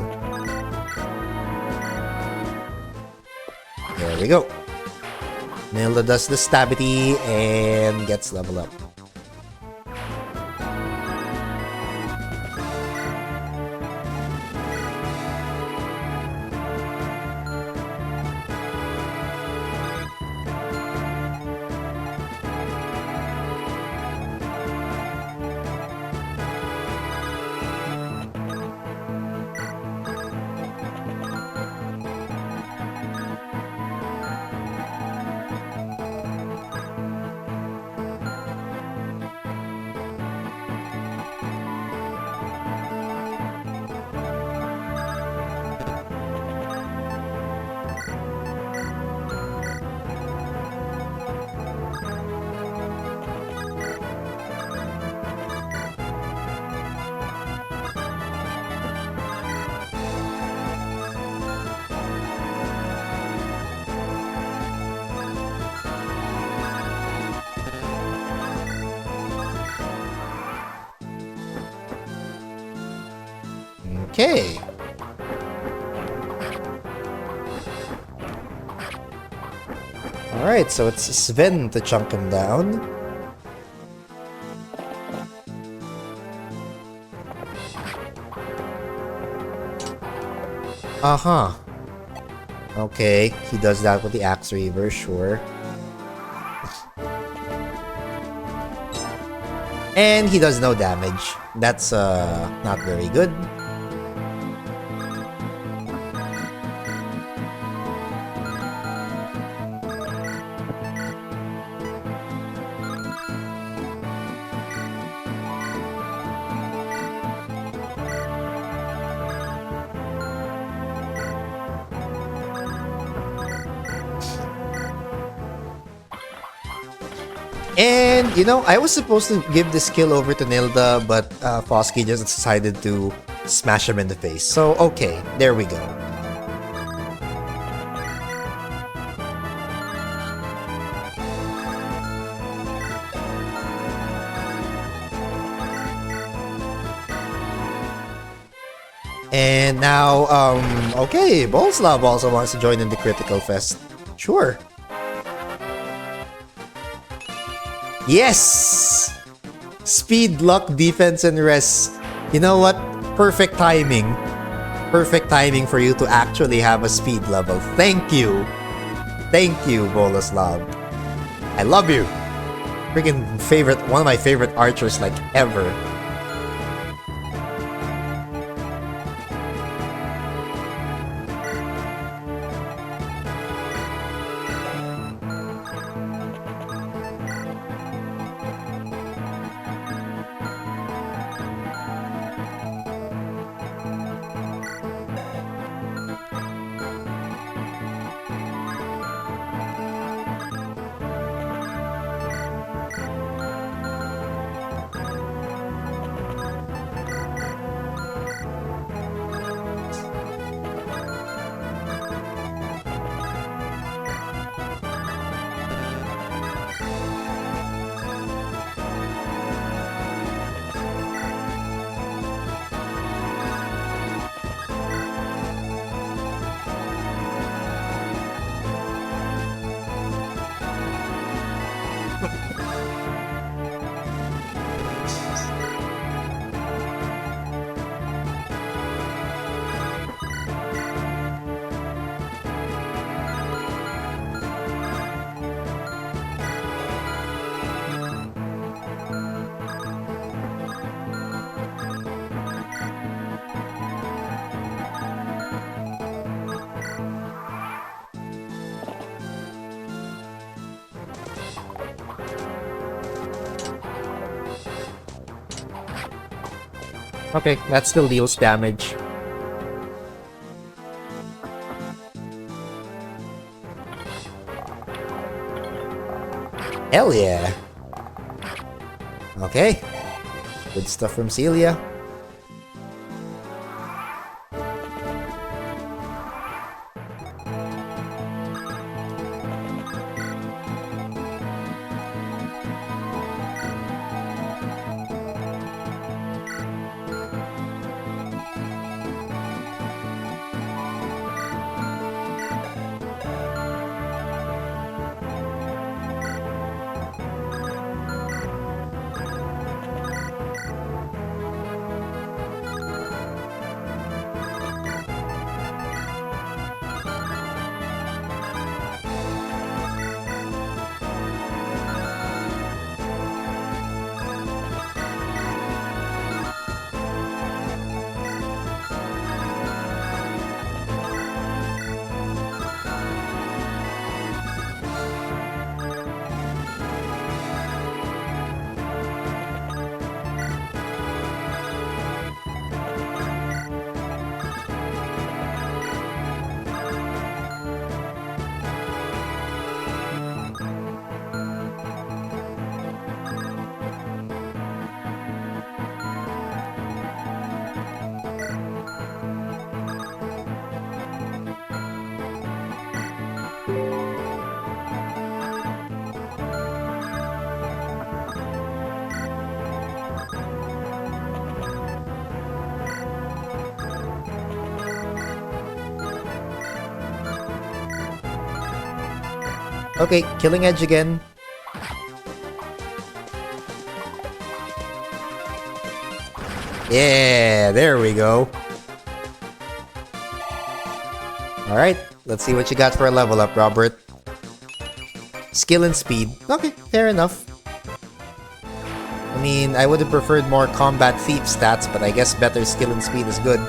There we go. Nilda does the stabity and gets level up. Okay. Alright, so it's Sven to chunk him down. Uh-huh. Okay, he does that with the Axe Reaver, sure. And he does no damage. That's, not very good. And, you know, I was supposed to give this kill over to Nilda, but Fosky just decided to smash him in the face. So, okay, there we go. And now, okay, Bolslav also wants to join in the Critical Fest. Sure. Yes! Speed, luck, defense, and rest. You know what? Perfect timing. Perfect timing for you to actually have a speed level. Thank you. Thank you, Boleslav. I love you. Freaking favorite, one of my favorite archers like ever. Okay, that still deals damage. Hell yeah! Okay. Good stuff from Celia. Okay, Killing Edge again. Yeah, there we go. Alright, let's see what you got for a level up, Robert. Skill and speed. Okay, fair enough. I mean, I would have preferred more combat thief stats, but I guess better skill and speed is good.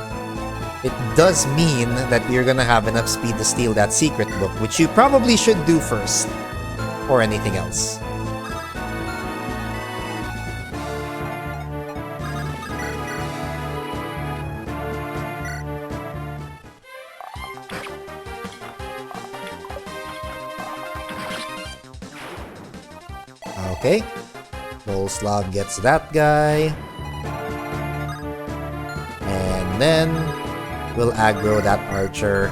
It does mean that you're gonna have enough speed to steal that secret book, which you probably should do first. Or anything else. Okay. Volslav gets that guy. And then we'll aggro that archer.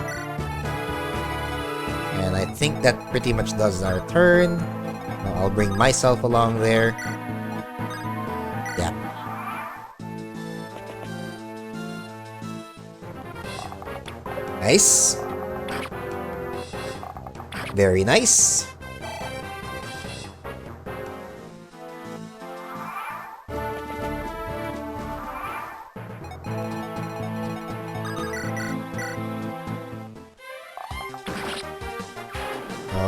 And I think that pretty much does our turn. Now I'll bring myself along there. Yeah. Nice. Very nice.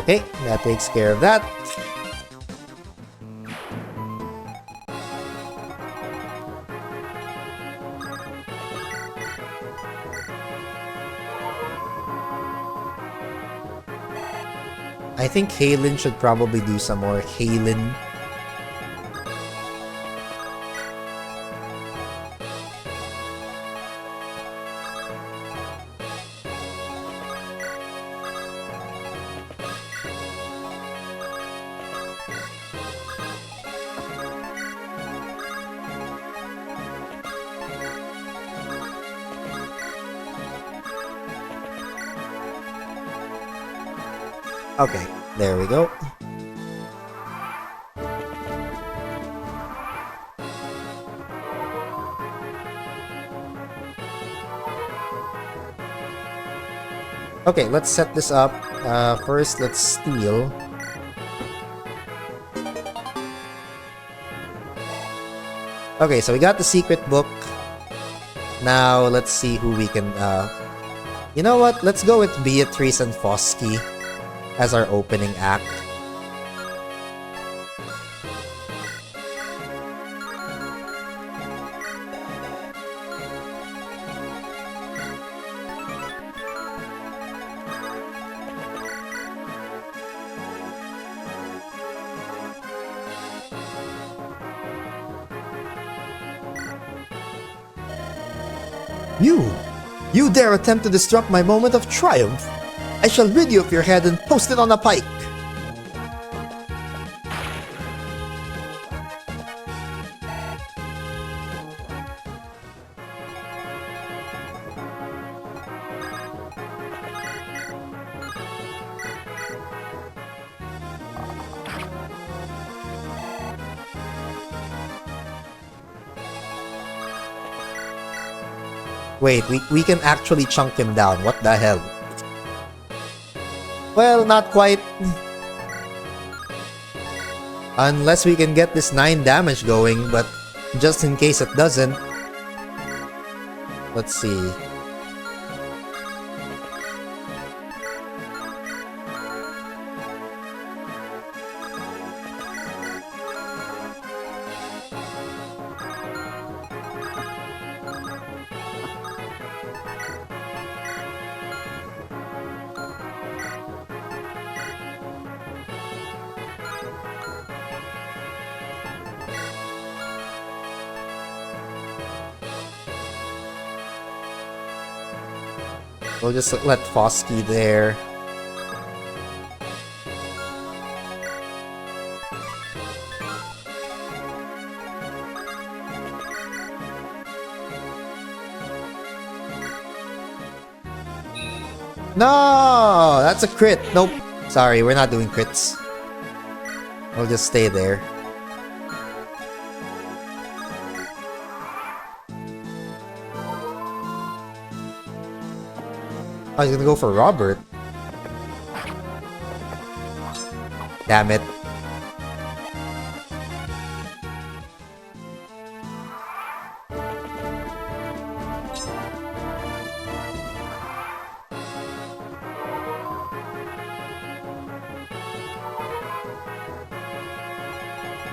Okay, that takes care of that. I think Halen should probably do some more Halen. Okay, there we go. Okay, let's set this up. First, let's steal. Okay, so we got the secret book. Now, let's see who we can... You know what? Let's go with Beatrice and Foskey as our opening act. You dare attempt to disrupt my moment of triumph! I shall rid you of your head and post it on a pike! Wait, we can actually chunk him down. What the hell? Well, not quite. Unless we can get this 9 damage going, but just in case it doesn't. Let's see. We'll just let Foskey there. No! That's a crit! Nope. Sorry, we're not doing crits. We'll just stay there. I was gonna go for Robert. Damn it.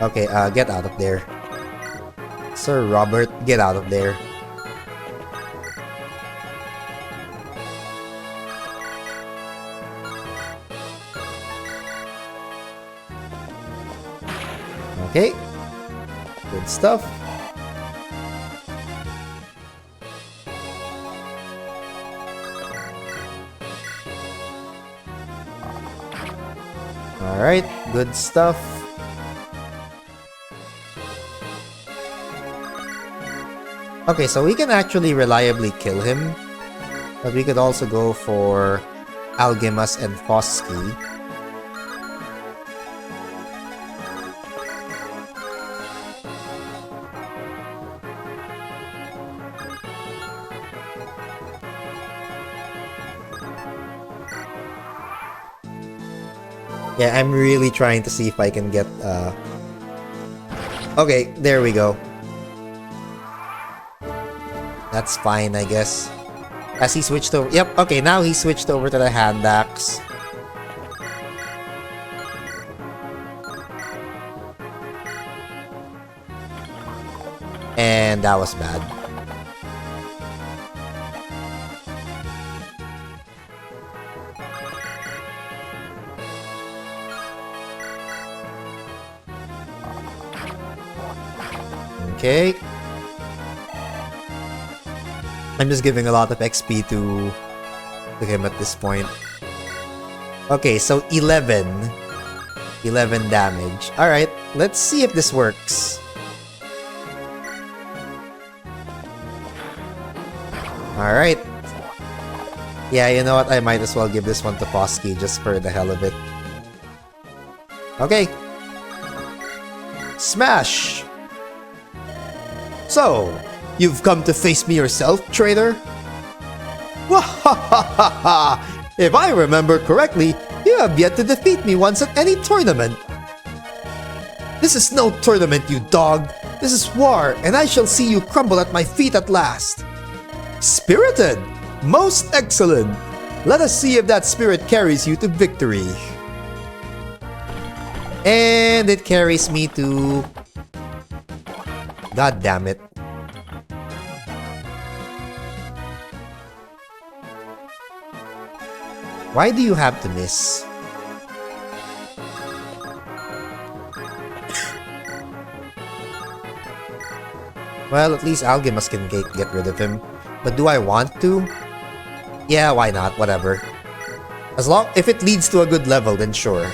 Okay, get out of there. Sir Robert, get out of there. Okay, good stuff. Alright, good stuff. Okay, so we can actually reliably kill him, but we could also go for Algimas and Foskey. Yeah, I'm really trying to see if I can get, Okay, there we go. That's fine, I guess. As he switched over... Yep, okay, now he switched over to the hand axe. And that was bad. Okay. I'm just giving a lot of XP to him at this point. Okay, so 11. 11 damage. Alright, let's see if this works. Alright. Yeah, you know what? I might as well give this one to Posky just for the hell of it. Okay. Smash! So, you've come to face me yourself, traitor? Wahahaha! If I remember correctly, you have yet to defeat me once at any tournament. This is no tournament, you dog. This is war, and I shall see you crumble at my feet at last. Spirited! Most excellent! Let us see if that spirit carries you to victory. And it carries me to... God damn it. Why do you have to miss? Well, at least Algimas can get rid of him. But do I want to? Yeah, why not? Whatever. As long if it leads to a good level, then sure.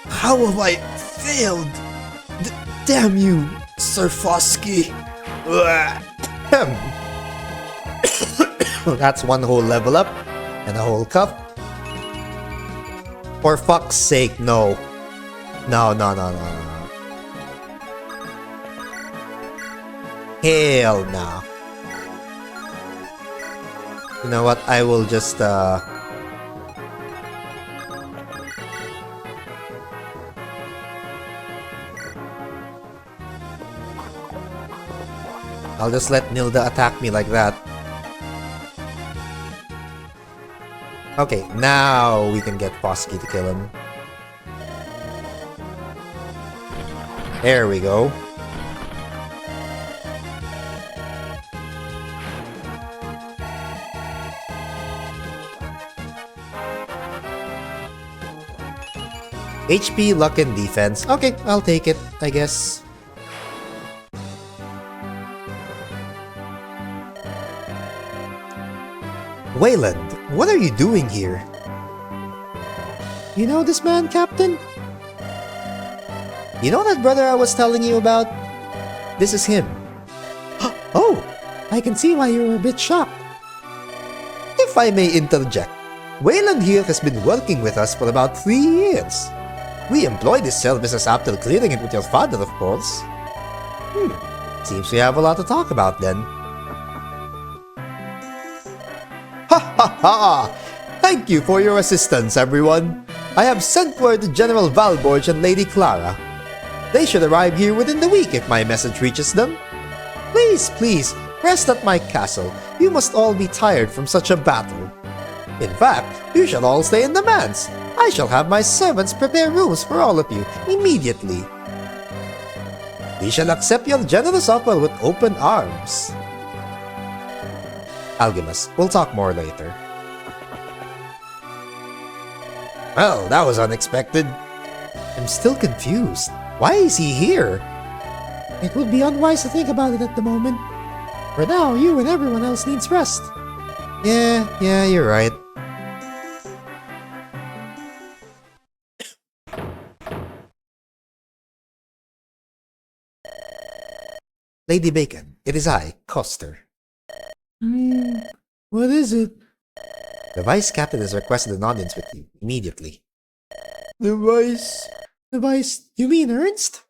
How have I failed? Damn you, Sir Fosky. That's one whole level up and a whole cup. For fuck's sake, no. No. Hell no. You know what? I will just I'll just let Nilda attack me like that. Okay, now we can get Posky to kill him. There we go. HP, luck, and defense. Okay, I'll take it, I guess. Wayland, what are you doing here? You know this man, Captain? You know that brother I was telling you about? This is him. Oh, I can see why you were a bit shocked. If I may interject, Wayland here has been working with us for about 3 years. We employed his services after clearing it with your father, of course. Seems we have a lot to talk about then. Ha ha ha! Thank you for your assistance, everyone. I have sent word to General Valborg and Lady Clara. They should arrive here within the week if my message reaches them. Please, rest at my castle. You must all be tired from such a battle. In fact, you shall all stay in the manse. I shall have my servants prepare rooms for all of you immediately. We shall accept your generous offer with open arms. Algimas, we'll talk more later. Well, that was unexpected. I'm still confused. Why is he here? It would be unwise to think about it at the moment. For now, you and everyone else needs rest. Yeah, you're right. Lady Bacon, it is I, Coster. What is it? The Vice Captain has requested an audience with you, immediately. The Vice? You mean Ernst?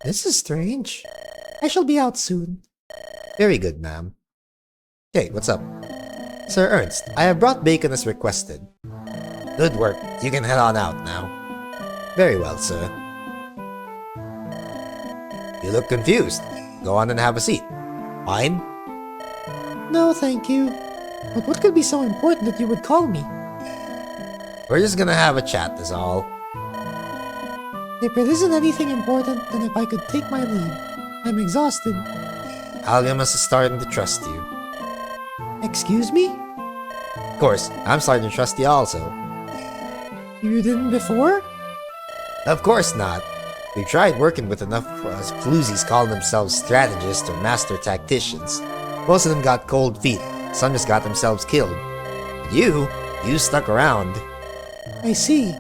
This is strange. I shall be out soon. Very good, ma'am. Okay, what's up? Sir Ernst, I have brought bacon as requested. Good work. You can head on out now. Very well, sir. You look confused. Go on and have a seat. Fine? No, thank you. But what could be so important that you would call me? We're just gonna have a chat, is all. If it isn't anything important, then if I could take my leave. I'm exhausted. Algimas is starting to trust you. Excuse me? Of course, I'm starting to trust you also. You didn't before? Of course not. We tried working with enough floozies calling themselves strategists or master tacticians. Most of them got cold feet. Some just got themselves killed. But you stuck around. I see.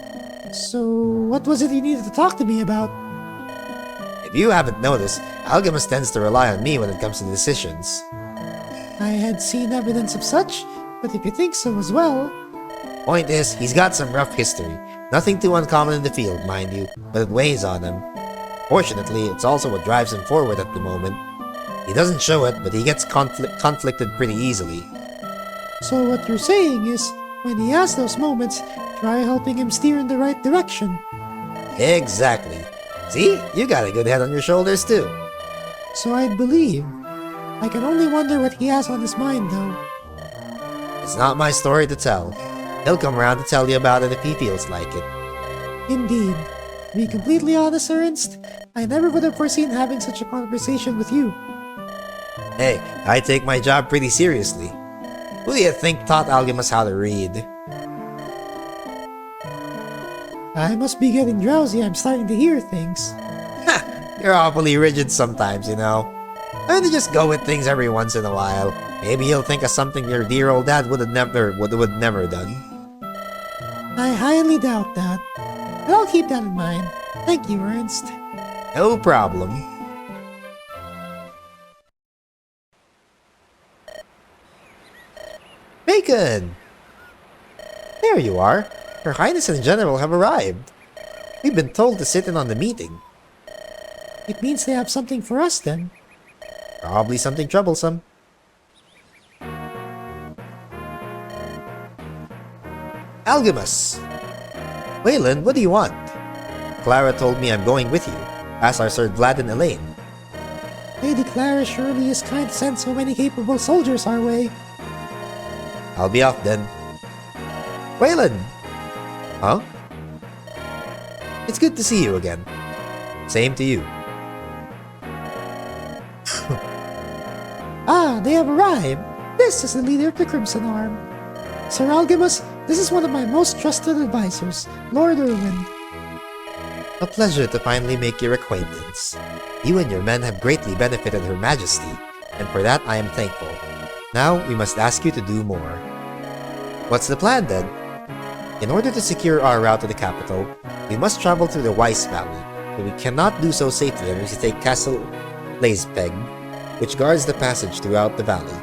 So, what was it you needed to talk to me about? If you haven't noticed, Algimas tends to rely on me when it comes to decisions. I had seen evidence of such, but if you think so as well... Point is, he's got some rough history. Nothing too uncommon in the field, mind you, but it weighs on him. Fortunately, it's also what drives him forward at the moment. He doesn't show it, but he gets conflicted pretty easily. So what you're saying is, when he has those moments, try helping him steer in the right direction. Exactly. See? You got a good head on your shoulders, too. So I'd believe. I can only wonder what he has on his mind, though. It's not my story to tell. He'll come around to tell you about it if he feels like it. Indeed. To be completely honest, Ernst, I never would have foreseen having such a conversation with you. Hey, I take my job pretty seriously. Who do you think taught Algimas how to read? I must be getting drowsy. I'm starting to hear things. You're awfully rigid sometimes, you know. Why don't you just go with things every once in a while? Maybe you'll think of something your dear old dad would have never done. I highly doubt that. But I'll keep that in mind. Thank you, Ernst. No problem. Bacon! There you are. Her Highness and General have arrived. We've been told to sit in on the meeting. It means they have something for us, then. Probably something troublesome. Algimas! Wayland, what do you want? Clara told me I'm going with you, as are Sir Vlad and Elaine. Lady Clara surely is kind to send so many capable soldiers our way. I'll be off then. Wayland! Huh? It's good to see you again. Same to you. Ah, they have arrived. This is the leader of the Crimson Arm. Sir Algimas, this is one of my most trusted advisors, Lord Irwin. A pleasure to finally make your acquaintance. You and your men have greatly benefited Her Majesty, and for that I am thankful. Now we must ask you to do more. What's the plan then? In order to secure our route to the capital, we must travel through the Weiss Valley, but we cannot do so safely unless we take Castle Blazepeg, which guards the passage throughout the valley.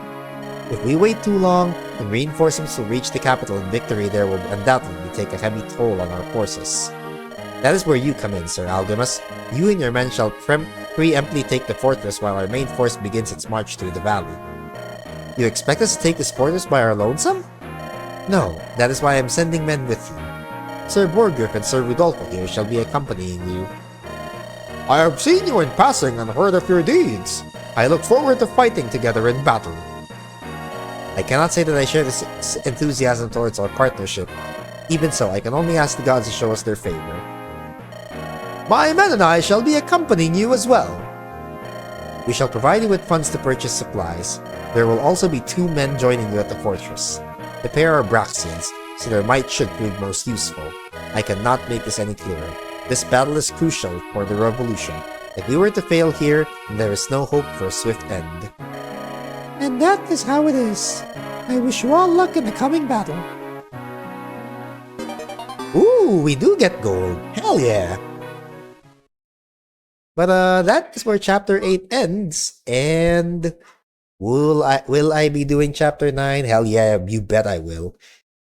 If we wait too long, when reinforcements will reach the capital in victory, there will undoubtedly take a heavy toll on our forces. That is where you come in, Sir Algimas. You and your men shall preemptly take the fortress while our main force begins its march through the valley. You expect us to take this fortress by our lonesome? No, that is why I am sending men with you. Sir Borgriff and Sir Rudolfo here shall be accompanying you. I have seen you in passing and heard of your deeds. I look forward to fighting together in battle. I cannot say that I share this enthusiasm towards our partnership. Even so, I can only ask the gods to show us their favor. My men and I shall be accompanying you as well. We shall provide you with funds to purchase supplies. There will also be 2 men joining you at the fortress. The pair are Braxians, so their might should prove most useful. I cannot make this any clearer. This battle is crucial for the revolution. If we were to fail here, then there is no hope for a swift end. And that is how it is. I wish you all luck in the coming battle. Ooh, we do get gold. Hell yeah. But that is where chapter 8 ends. And will I be doing chapter 9? Hell yeah, you bet I will.